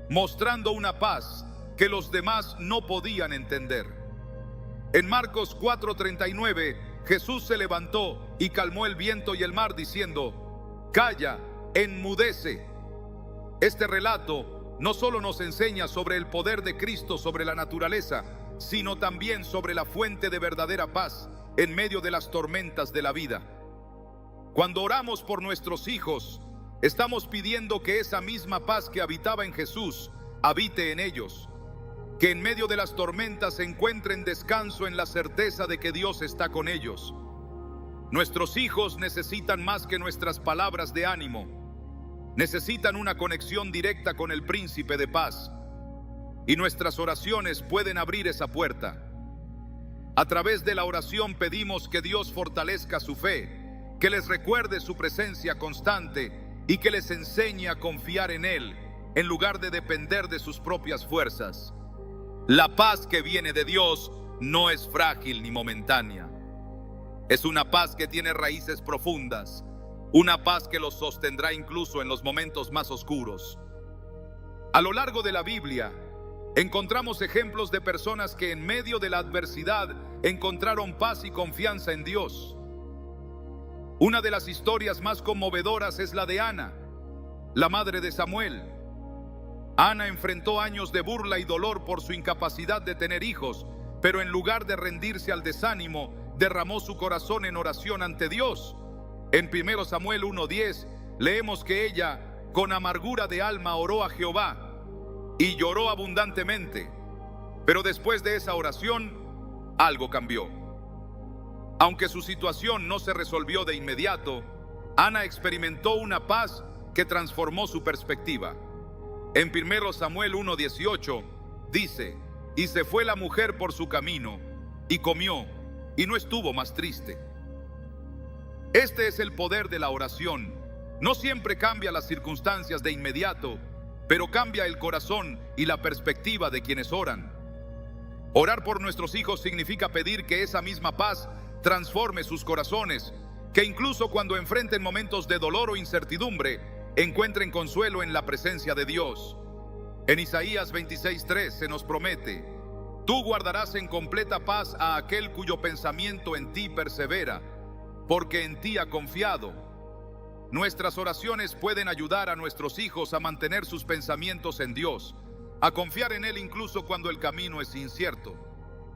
mostrando una paz que los demás no podían entender. En Marcos 4:39, Jesús se levantó y calmó el viento y el mar diciendo: calla, enmudece. Este relato no solo nos enseña sobre el poder de Cristo sobre la naturaleza, sino también sobre la fuente de verdadera paz en medio de las tormentas de la vida. Cuando oramos por nuestros hijos, estamos pidiendo que esa misma paz que habitaba en Jesús habite en ellos, que en medio de las tormentas encuentren descanso en la certeza de que Dios está con ellos. Nuestros hijos necesitan más que nuestras palabras de ánimo. Necesitan una conexión directa con el Príncipe de Paz. Y nuestras oraciones pueden abrir esa puerta. A través de la oración pedimos que Dios fortalezca su fe, que les recuerde su presencia constante y que les enseñe a confiar en Él, en lugar de depender de sus propias fuerzas. La paz que viene de Dios no es frágil ni momentánea. Es una paz que tiene raíces profundas, una paz que los sostendrá incluso en los momentos más oscuros. A lo largo de la Biblia, encontramos ejemplos de personas que en medio de la adversidad encontraron paz y confianza en Dios. Una de las historias más conmovedoras es la de Ana, la madre de Samuel. Ana enfrentó años de burla y dolor por su incapacidad de tener hijos, pero en lugar de rendirse al desánimo, derramó su corazón en oración ante Dios. En 1 Samuel 1:10 leemos que ella, con amargura de alma, oró a Jehová y lloró abundantemente. Pero después de esa oración, algo cambió. Aunque su situación no se resolvió de inmediato, Ana experimentó una paz que transformó su perspectiva. En 1 Samuel 1:18 dice: y se fue la mujer por su camino, y comió, y no estuvo más triste. Este es el poder de la oración. No siempre cambia las circunstancias de inmediato, pero cambia el corazón y la perspectiva de quienes oran. Orar por nuestros hijos significa pedir que esa misma paz transforme sus corazones, que incluso cuando enfrenten momentos de dolor o incertidumbre, encuentren consuelo en la presencia de Dios. En Isaías 26:3 se nos promete: tú guardarás en completa paz a aquel cuyo pensamiento en ti persevera, porque en ti ha confiado. Nuestras oraciones pueden ayudar a nuestros hijos a mantener sus pensamientos en Dios, a confiar en Él incluso cuando el camino es incierto.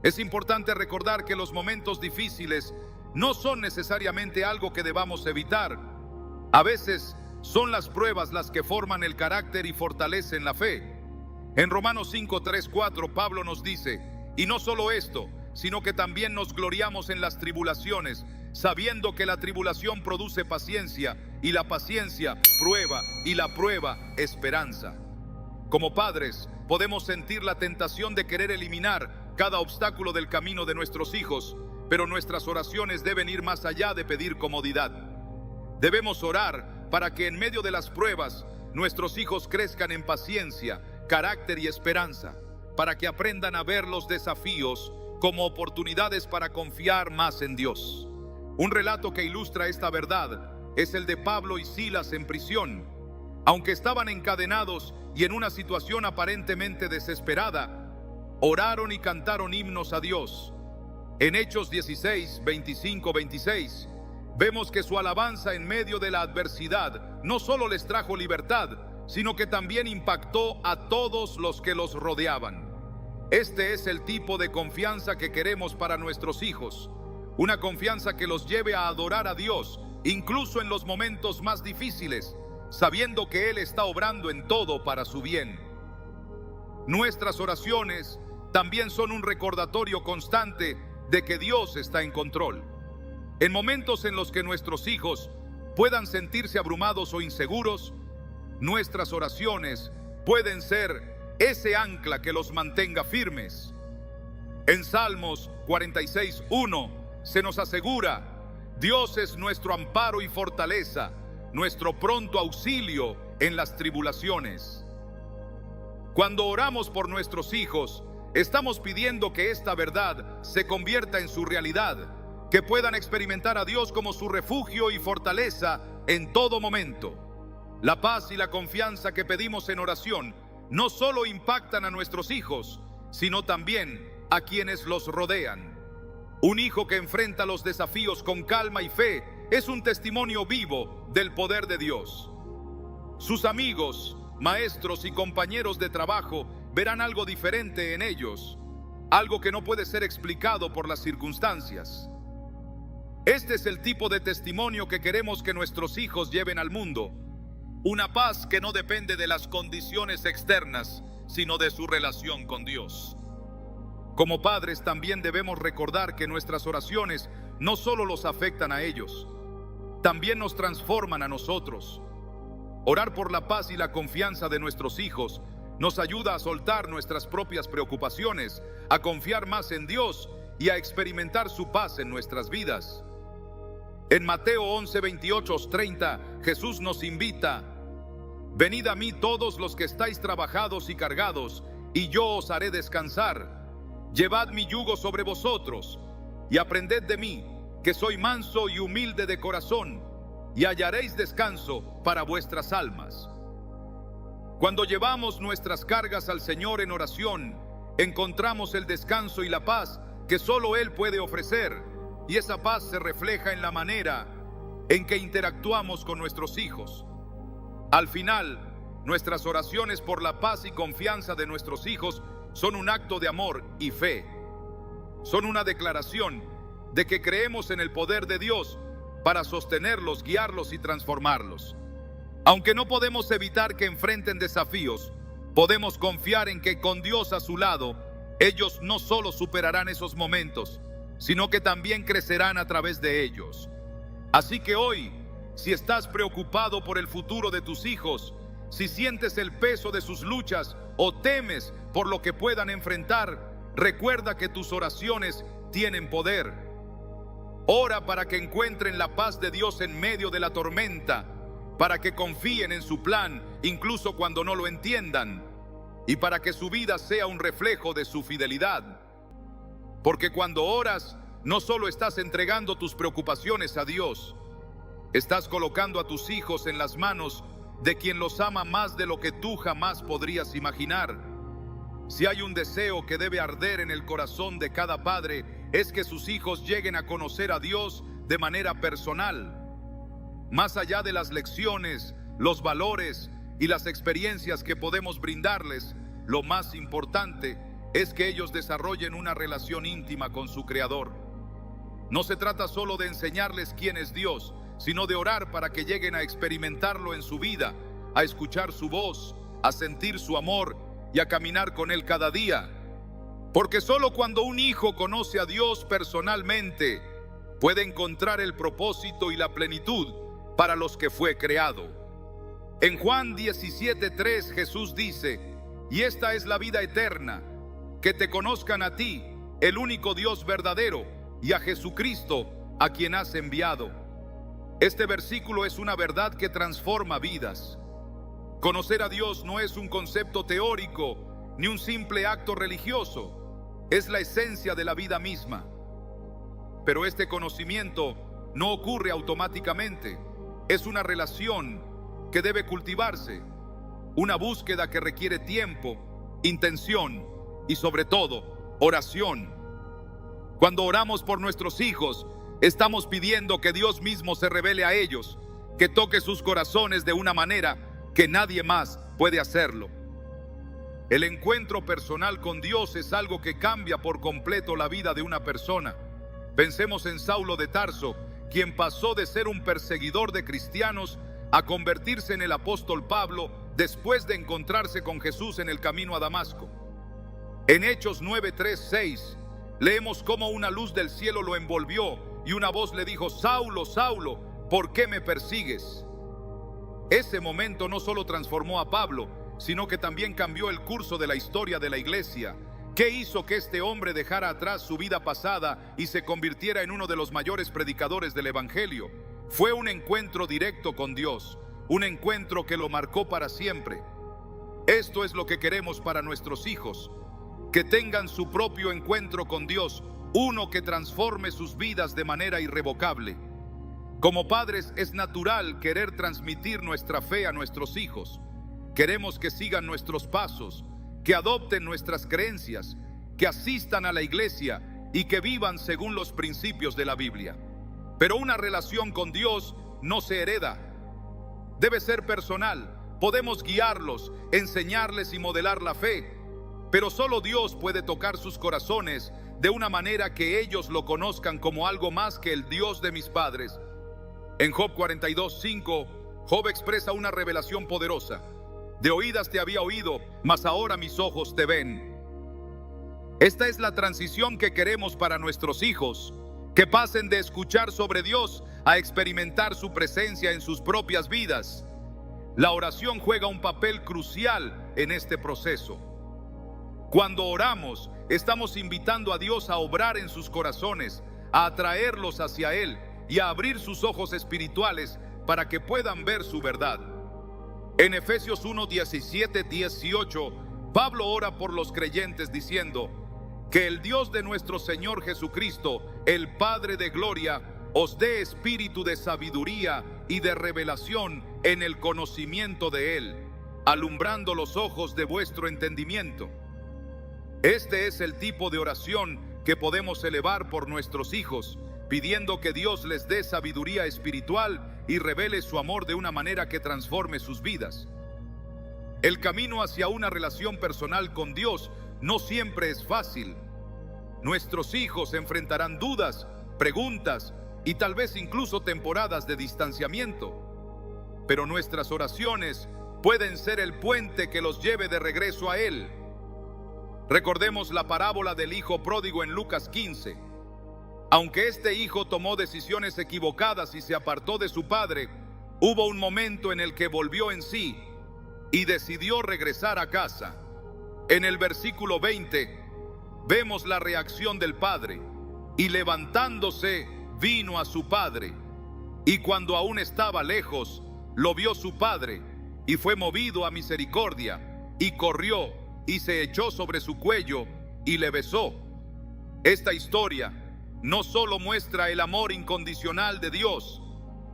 Es importante recordar que los momentos difíciles no son necesariamente algo que debamos evitar. A veces son las pruebas las que forman el carácter y fortalecen la fe. En Romanos 5:3-4 Pablo nos dice: y no solo esto, sino que también nos gloriamos en las tribulaciones, sabiendo que la tribulación produce paciencia, y la paciencia prueba, y la prueba esperanza. Como padres, podemos sentir la tentación de querer eliminar cada obstáculo del camino de nuestros hijos, pero nuestras oraciones deben ir más allá de pedir comodidad. Debemos orar para que en medio de las pruebas nuestros hijos crezcan en paciencia, carácter y esperanza, para que aprendan a ver los desafíos como oportunidades para confiar más en Dios. Un relato que ilustra esta verdad es el de Pablo y Silas en prisión. Aunque estaban encadenados y en una situación aparentemente desesperada, oraron y cantaron himnos a Dios. En Hechos 16:25-26 vemos que su alabanza en medio de la adversidad no solo les trajo libertad, sino que también impactó a todos los que los rodeaban. Este es el tipo de confianza que queremos para nuestros hijos, una confianza que los lleve a adorar a Dios, incluso en los momentos más difíciles, sabiendo que Él está obrando en todo para su bien. Nuestras oraciones también son un recordatorio constante de que Dios está en control. En momentos en los que nuestros hijos puedan sentirse abrumados o inseguros, nuestras oraciones pueden ser ese ancla que los mantenga firmes. En Salmos 46:1 se nos asegura: Dios es nuestro amparo y fortaleza, nuestro pronto auxilio en las tribulaciones. Cuando oramos por nuestros hijos, estamos pidiendo que esta verdad se convierta en su realidad, que puedan experimentar a Dios como su refugio y fortaleza en todo momento. La paz y la confianza que pedimos en oración no solo impactan a nuestros hijos, sino también a quienes los rodean. Un hijo que enfrenta los desafíos con calma y fe es un testimonio vivo del poder de Dios. Sus amigos, maestros y compañeros de trabajo verán algo diferente en ellos, algo que no puede ser explicado por las circunstancias. Este es el tipo de testimonio que queremos que nuestros hijos lleven al mundo. Una paz que no depende de las condiciones externas, sino de su relación con Dios. Como padres también debemos recordar que nuestras oraciones no solo los afectan a ellos, también nos transforman a nosotros. Orar por la paz y la confianza de nuestros hijos nos ayuda a soltar nuestras propias preocupaciones, a confiar más en Dios y a experimentar su paz en nuestras vidas. En Mateo 11:28-30, Jesús nos invita: venid a mí todos los que estáis trabajados y cargados, y yo os haré descansar. Llevad mi yugo sobre vosotros, y aprended de mí, que soy manso y humilde de corazón, y hallaréis descanso para vuestras almas. Cuando llevamos nuestras cargas al Señor en oración, encontramos el descanso y la paz que solo Él puede ofrecer, y esa paz se refleja en la manera en que interactuamos con nuestros hijos. Al final, nuestras oraciones por la paz y confianza de nuestros hijos son un acto de amor y fe. Son una declaración de que creemos en el poder de Dios para sostenerlos, guiarlos y transformarlos. Aunque no podemos evitar que enfrenten desafíos, podemos confiar en que con Dios a su lado, ellos no solo superarán esos momentos, sino que también crecerán a través de ellos. Así que hoy, si estás preocupado por el futuro de tus hijos, si sientes el peso de sus luchas o temes por lo que puedan enfrentar, recuerda que tus oraciones tienen poder. Ora para que encuentren la paz de Dios en medio de la tormenta, para que confíen en su plan incluso cuando no lo entiendan, y para que su vida sea un reflejo de su fidelidad. Porque cuando oras, no solo estás entregando tus preocupaciones a Dios, estás colocando a tus hijos en las manos de quien los ama más de lo que tú jamás podrías imaginar. Si hay un deseo que debe arder en el corazón de cada padre, es que sus hijos lleguen a conocer a Dios de manera personal. Más allá de las lecciones, los valores y las experiencias que podemos brindarles, lo más importante es que ellos desarrollen una relación íntima con su Creador. No se trata solo de enseñarles quién es Dios, sino de orar para que lleguen a experimentarlo en su vida, a escuchar su voz, a sentir su amor y a caminar con Él cada día. Porque solo cuando un hijo conoce a Dios personalmente, puede encontrar el propósito y la plenitud para los que fue creado. En Juan 17:3 Jesús dice: y esta es la vida eterna, que te conozcan a ti, el único Dios verdadero, y a Jesucristo, a quien has enviado. Este versículo es una verdad que transforma vidas. Conocer a Dios no es un concepto teórico ni un simple acto religioso, es la esencia de la vida misma. Pero este conocimiento no ocurre automáticamente, es una relación que debe cultivarse, una búsqueda que requiere tiempo, intención y sobre todo, oración. Cuando oramos por nuestros hijos, estamos pidiendo que Dios mismo se revele a ellos, que toque sus corazones de una manera que nadie más puede hacerlo. El encuentro personal con Dios es algo que cambia por completo la vida de una persona. Pensemos en Saulo de Tarso, quien pasó de ser un perseguidor de cristianos a convertirse en el apóstol Pablo después de encontrarse con Jesús en el camino a Damasco. En Hechos 9:3-6 leemos cómo una luz del cielo lo envolvió y una voz le dijo: Saulo, Saulo, ¿por qué me persigues? Ese momento no solo transformó a Pablo, sino que también cambió el curso de la historia de la iglesia. ¿Qué hizo que este hombre dejara atrás su vida pasada y se convirtiera en uno de los mayores predicadores del Evangelio? Fue un encuentro directo con Dios, un encuentro que lo marcó para siempre. Esto es lo que queremos para nuestros hijos, que tengan su propio encuentro con Dios, uno que transforme sus vidas de manera irrevocable. Como padres es natural querer transmitir nuestra fe a nuestros hijos. Queremos que sigan nuestros pasos, que adopten nuestras creencias, que asistan a la iglesia y que vivan según los principios de la Biblia. Pero una relación con Dios no se hereda. Debe ser personal. Podemos guiarlos, enseñarles y modelar la fe, pero solo Dios puede tocar sus corazones de una manera que ellos lo conozcan como algo más que el Dios de mis padres. En Job 42:5, Job expresa una revelación poderosa. De oídas te había oído, mas ahora mis ojos te ven. Esta es la transición que queremos para nuestros hijos, que pasen de escuchar sobre Dios a experimentar su presencia en sus propias vidas. La oración juega un papel crucial en este proceso. Cuando oramos, estamos invitando a Dios a obrar en sus corazones, a atraerlos hacia Él y a abrir sus ojos espirituales para que puedan ver su verdad. En Efesios 1:17-18, Pablo ora por los creyentes diciendo: que el Dios de nuestro Señor Jesucristo, el Padre de gloria, os dé espíritu de sabiduría y de revelación en el conocimiento de Él, alumbrando los ojos de vuestro entendimiento. Este es el tipo de oración que podemos elevar por nuestros hijos, pidiendo que Dios les dé sabiduría espiritual y revele su amor de una manera que transforme sus vidas. El camino hacia una relación personal con Dios no siempre es fácil. Nuestros hijos enfrentarán dudas, preguntas y tal vez incluso temporadas de distanciamiento. Pero nuestras oraciones pueden ser el puente que los lleve de regreso a Él. Recordemos la parábola del hijo pródigo en Lucas 15. Aunque este hijo tomó decisiones equivocadas y se apartó de su padre, hubo un momento en el que volvió en sí y decidió regresar a casa. En el versículo 20 vemos la reacción del padre: y levantándose vino a su padre, y cuando aún estaba lejos, lo vio su padre, y fue movido a misericordia, y corrió, y se echó sobre su cuello, y le besó. Esta historia no solo muestra el amor incondicional de Dios,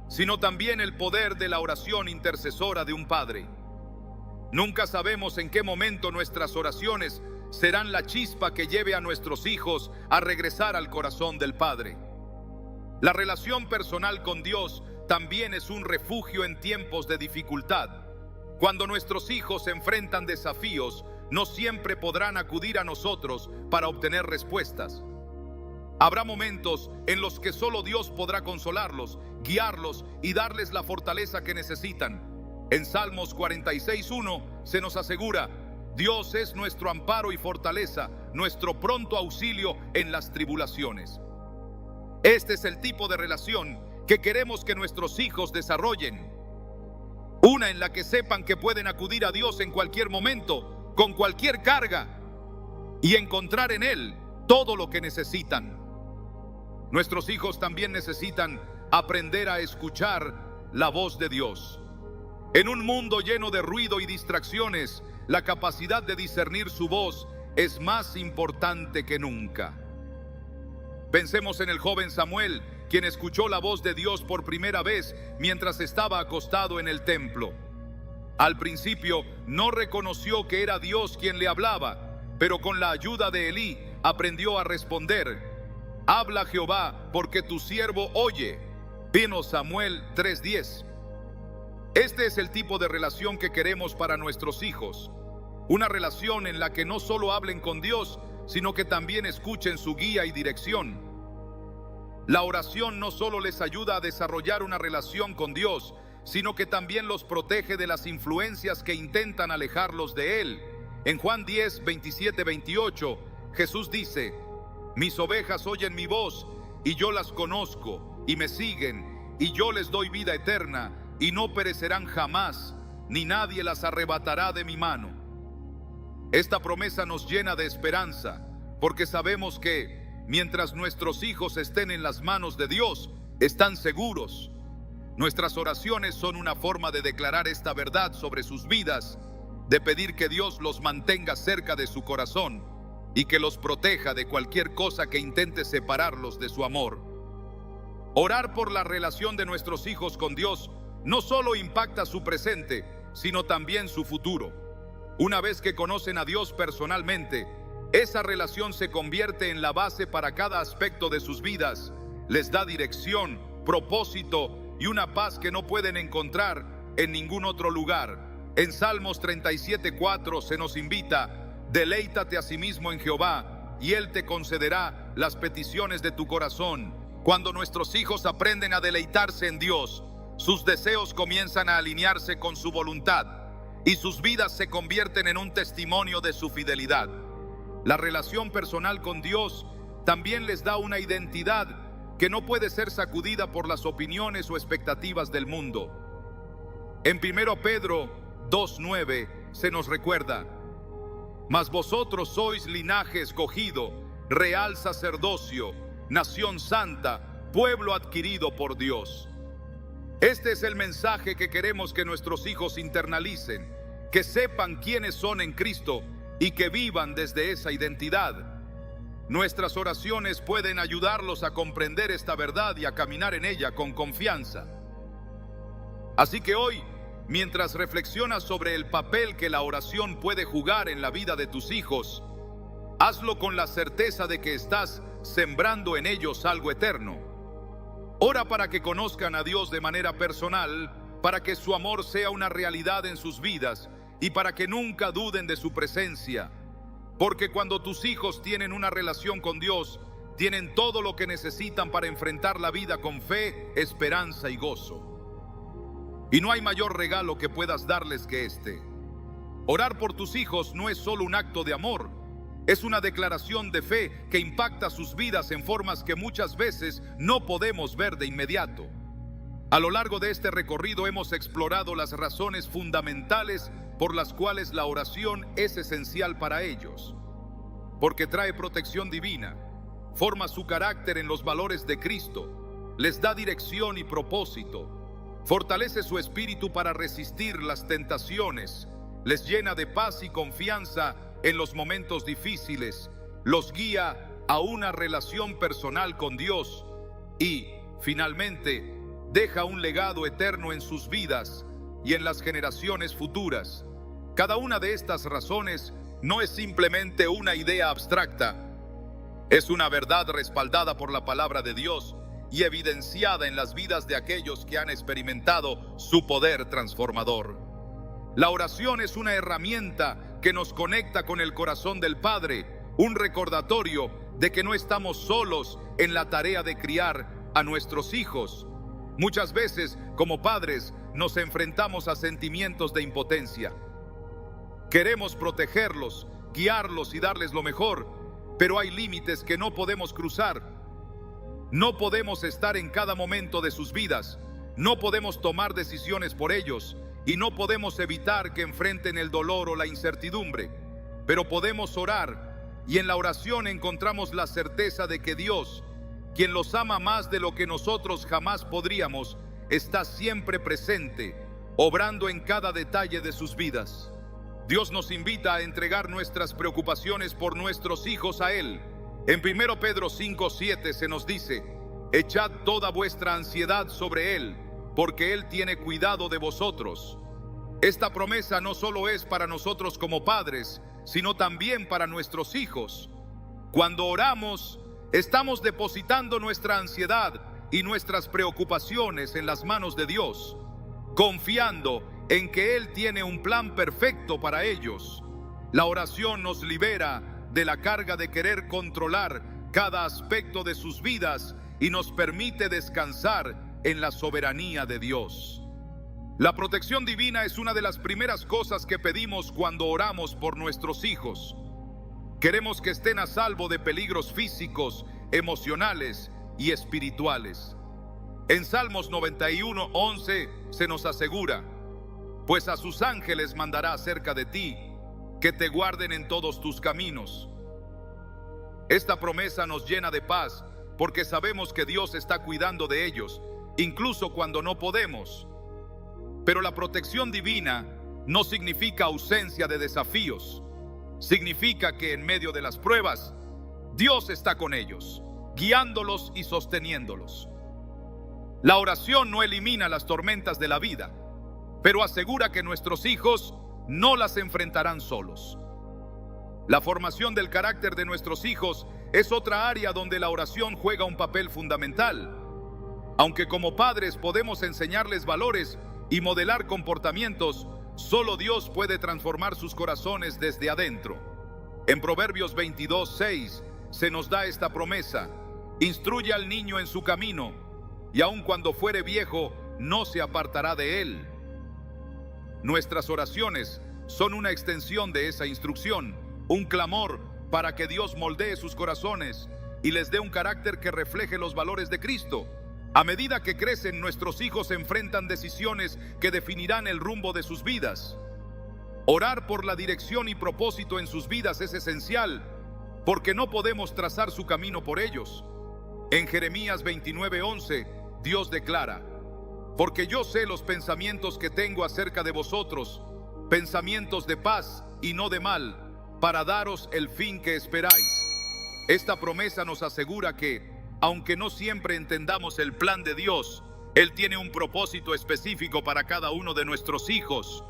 sino también el poder de la oración intercesora de un padre. Nunca sabemos en qué momento nuestras oraciones serán la chispa que lleve a nuestros hijos a regresar al corazón del Padre. La relación personal con Dios también es un refugio en tiempos de dificultad. Cuando nuestros hijos enfrentan desafíos, no siempre podrán acudir a nosotros para obtener respuestas. Habrá momentos en los que solo Dios podrá consolarlos, guiarlos y darles la fortaleza que necesitan. En Salmos 46:1 se nos asegura: Dios es nuestro amparo y fortaleza, nuestro pronto auxilio en las tribulaciones. Este es el tipo de relación que queremos que nuestros hijos desarrollen. Una en la que sepan que pueden acudir a Dios en cualquier momento, con cualquier carga, y encontrar en Él todo lo que necesitan. Nuestros hijos también necesitan aprender a escuchar la voz de Dios. En un mundo lleno de ruido y distracciones, la capacidad de discernir su voz es más importante que nunca. Pensemos en el joven Samuel, quien escuchó la voz de Dios por primera vez mientras estaba acostado en el templo. Al principio no reconoció que era Dios quien le hablaba, pero con la ayuda de Elí aprendió a responder: habla Jehová, porque tu siervo oye. 1 Samuel 3:10. Este es el tipo de relación que queremos para nuestros hijos. Una relación en la que no solo hablen con Dios, sino que también escuchen su guía y dirección. La oración no solo les ayuda a desarrollar una relación con Dios, sino que también los protege de las influencias que intentan alejarlos de Él. En Juan 10, 27, 28, Jesús dice: mis ovejas oyen mi voz, y yo las conozco, y me siguen, y yo les doy vida eterna, y no perecerán jamás, ni nadie las arrebatará de mi mano. Esta promesa nos llena de esperanza, porque sabemos que, mientras nuestros hijos estén en las manos de Dios, están seguros. Nuestras oraciones son una forma de declarar esta verdad sobre sus vidas, de pedir que Dios los mantenga cerca de su corazón y que los proteja de cualquier cosa que intente separarlos de su amor. Orar por la relación de nuestros hijos con Dios no solo impacta su presente, sino también su futuro. Una vez que conocen a Dios personalmente, esa relación se convierte en la base para cada aspecto de sus vidas. Les da dirección, propósito y una paz que no pueden encontrar en ningún otro lugar. En Salmos 37:4 se nos invita: deleítate a sí mismo en Jehová, y Él te concederá las peticiones de tu corazón. Cuando nuestros hijos aprenden a deleitarse en Dios, sus deseos comienzan a alinearse con su voluntad, y sus vidas se convierten en un testimonio de su fidelidad. La relación personal con Dios también les da una identidad que no puede ser sacudida por las opiniones o expectativas del mundo. En 1 Pedro 2:9 se nos recuerda: mas vosotros sois linaje escogido, real sacerdocio, nación santa, pueblo adquirido por Dios. Este es el mensaje que queremos que nuestros hijos internalicen, que sepan quiénes son en Cristo y que vivan desde esa identidad. Nuestras oraciones pueden ayudarlos a comprender esta verdad y a caminar en ella con confianza. Así que hoy mientras reflexionas sobre el papel que la oración puede jugar en la vida de tus hijos, hazlo con la certeza de que estás sembrando en ellos algo eterno. Ora para que conozcan a Dios de manera personal, para que su amor sea una realidad en sus vidas y para que nunca duden de su presencia. Porque cuando tus hijos tienen una relación con Dios, tienen todo lo que necesitan para enfrentar la vida con fe, esperanza y gozo. Y no hay mayor regalo que puedas darles que este. Orar por tus hijos no es solo un acto de amor, es una declaración de fe que impacta sus vidas en formas que muchas veces no podemos ver de inmediato. A lo largo de este recorrido hemos explorado las razones fundamentales por las cuales la oración es esencial para ellos. Porque trae protección divina, forma su carácter en los valores de Cristo, les da dirección y propósito, fortalece su espíritu para resistir las tentaciones, les llena de paz y confianza en los momentos difíciles, los guía a una relación personal con Dios y, finalmente, deja un legado eterno en sus vidas y en las generaciones futuras. Cada una de estas razones no es simplemente una idea abstracta, es una verdad respaldada por la palabra de Dios y evidenciada en las vidas de aquellos que han experimentado su poder transformador. La oración es una herramienta que nos conecta con el corazón del Padre, un recordatorio de que no estamos solos en la tarea de criar a nuestros hijos. Muchas veces, como padres, nos enfrentamos a sentimientos de impotencia. Queremos protegerlos, guiarlos y darles lo mejor, pero hay límites que no podemos cruzar. No podemos estar en cada momento de sus vidas, no podemos tomar decisiones por ellos y no podemos evitar que enfrenten el dolor o la incertidumbre, pero podemos orar y en la oración encontramos la certeza de que Dios, quien los ama más de lo que nosotros jamás podríamos, está siempre presente, obrando en cada detalle de sus vidas. Dios nos invita a entregar nuestras preocupaciones por nuestros hijos a Él. En 1 Pedro 5:7 se nos dice: echad toda vuestra ansiedad sobre Él, porque Él tiene cuidado de vosotros. Esta promesa no solo es para nosotros como padres, sino también para nuestros hijos. Cuando oramos, estamos depositando nuestra ansiedad y nuestras preocupaciones en las manos de Dios, confiando en que Él tiene un plan perfecto para ellos. La oración nos libera de la carga de querer controlar cada aspecto de sus vidas y nos permite descansar en la soberanía de Dios. La protección divina es una de las primeras cosas que pedimos cuando oramos por nuestros hijos. Queremos que estén a salvo de peligros físicos, emocionales y espirituales. En Salmos 91:11 se nos asegura: pues a sus ángeles mandará acerca de ti, que te guarden en todos tus caminos. Esta promesa nos llena de paz, porque sabemos que Dios está cuidando de ellos, incluso cuando no podemos. Pero la protección divina no significa ausencia de desafíos. Significa que en medio de las pruebas, Dios está con ellos, guiándolos y sosteniéndolos. La oración no elimina las tormentas de la vida, pero asegura que nuestros hijos no las enfrentarán solos. La formación del carácter de nuestros hijos es otra área donde la oración juega un papel fundamental. Aunque como padres podemos enseñarles valores y modelar comportamientos, solo Dios puede transformar sus corazones desde adentro. En Proverbios 22:6 se nos da esta promesa: instruye al niño en su camino, y aun cuando fuere viejo, no se apartará de él. Nuestras oraciones son una extensión de esa instrucción, un clamor para que Dios moldee sus corazones y les dé un carácter que refleje los valores de Cristo. A medida que crecen, nuestros hijos enfrentan decisiones que definirán el rumbo de sus vidas. Orar por la dirección y propósito en sus vidas es esencial, porque no podemos trazar su camino por ellos. En Jeremías 29:11, Dios declara: porque yo sé los pensamientos que tengo acerca de vosotros, pensamientos de paz y no de mal, para daros el fin que esperáis. Esta promesa nos asegura que, aunque no siempre entendamos el plan de Dios, Él tiene un propósito específico para cada uno de nuestros hijos.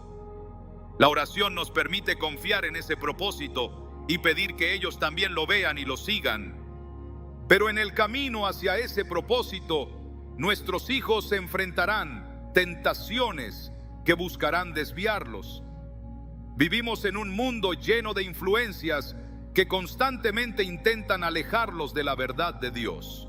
La oración nos permite confiar en ese propósito y pedir que ellos también lo vean y lo sigan. Pero en el camino hacia ese propósito, nuestros hijos se enfrentarán tentaciones que buscarán desviarlos. Vivimos en un mundo lleno de influencias que constantemente intentan alejarlos de la verdad de Dios.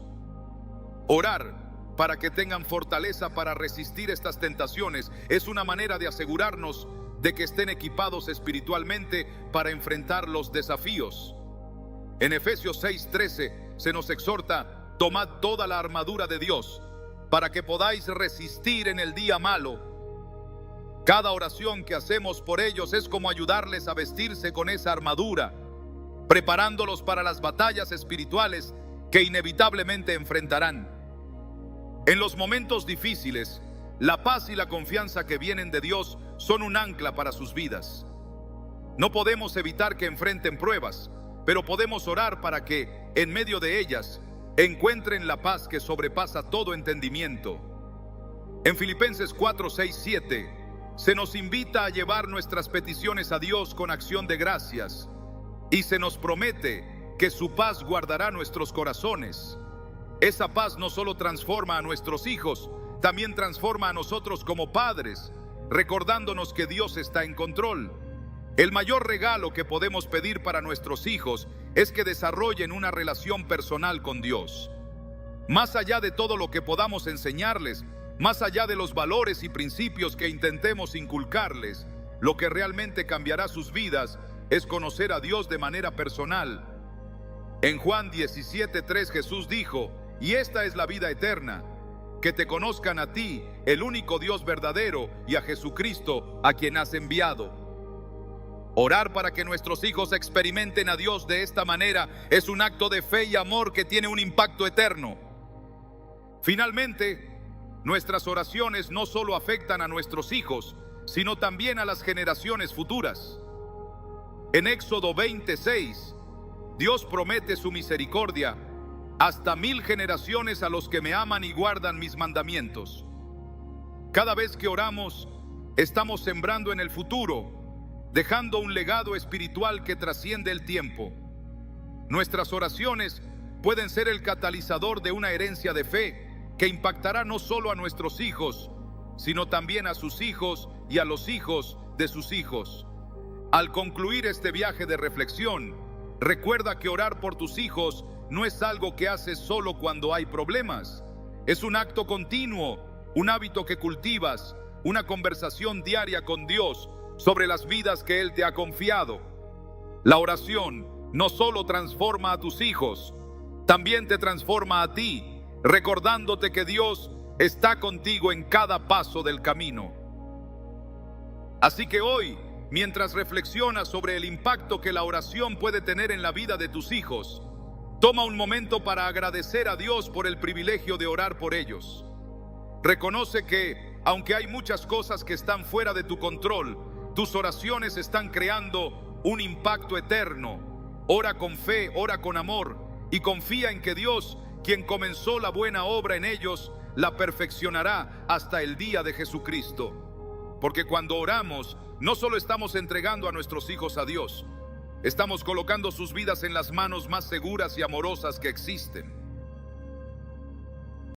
Orar para que tengan fortaleza para resistir estas tentaciones es una manera de asegurarnos de que estén equipados espiritualmente para enfrentar los desafíos. En Efesios 6:13 se nos exhorta: tomad toda la armadura de Dios para que podáis resistir en el día malo. Cada oración que hacemos por ellos es como ayudarles a vestirse con esa armadura, preparándolos para las batallas espirituales que inevitablemente enfrentarán. En los momentos difíciles, la paz y la confianza que vienen de Dios son un ancla para sus vidas. No podemos evitar que enfrenten pruebas, pero podemos orar para que, en medio de ellas, encuentren la paz que sobrepasa todo entendimiento. En Filipenses 4:6-7 se nos invita a llevar nuestras peticiones a Dios con acción de gracias, y se nos promete que su paz guardará nuestros corazones. Esa paz no solo transforma a nuestros hijos, también transforma a nosotros como padres, recordándonos que Dios está en control. El mayor regalo que podemos pedir para nuestros hijos es que desarrollen una relación personal con Dios. Más allá de todo lo que podamos enseñarles, más allá de los valores y principios que intentemos inculcarles, lo que realmente cambiará sus vidas es conocer a Dios de manera personal. En Juan 17:3 Jesús dijo: y esta es la vida eterna, que te conozcan a ti, el único Dios verdadero, y a Jesucristo, a quien has enviado. Orar para que nuestros hijos experimenten a Dios de esta manera es un acto de fe y amor que tiene un impacto eterno. Finalmente, nuestras oraciones no solo afectan a nuestros hijos, sino también a las generaciones futuras. En Éxodo 20:6, Dios promete su misericordia hasta 1000 generaciones a los que me aman y guardan mis mandamientos. Cada vez que oramos, estamos sembrando en el futuro, dejando un legado espiritual que trasciende el tiempo. Nuestras oraciones pueden ser el catalizador de una herencia de fe que impactará no solo a nuestros hijos, sino también a sus hijos y a los hijos de sus hijos. Al concluir este viaje de reflexión, recuerda que orar por tus hijos no es algo que haces solo cuando hay problemas. Es un acto continuo, un hábito que cultivas, una conversación diaria con Dios sobre las vidas que Él te ha confiado. La oración no solo transforma a tus hijos, también te transforma a ti, recordándote que Dios está contigo en cada paso del camino. Así que hoy, mientras reflexionas sobre el impacto que la oración puede tener en la vida de tus hijos, toma un momento para agradecer a Dios por el privilegio de orar por ellos. Reconoce que, aunque hay muchas cosas que están fuera de tu control, tus oraciones están creando un impacto eterno. Ora con fe, ora con amor y confía en que Dios, quien comenzó la buena obra en ellos, la perfeccionará hasta el día de Jesucristo. Porque cuando oramos, no solo estamos entregando a nuestros hijos a Dios, estamos colocando sus vidas en las manos más seguras y amorosas que existen.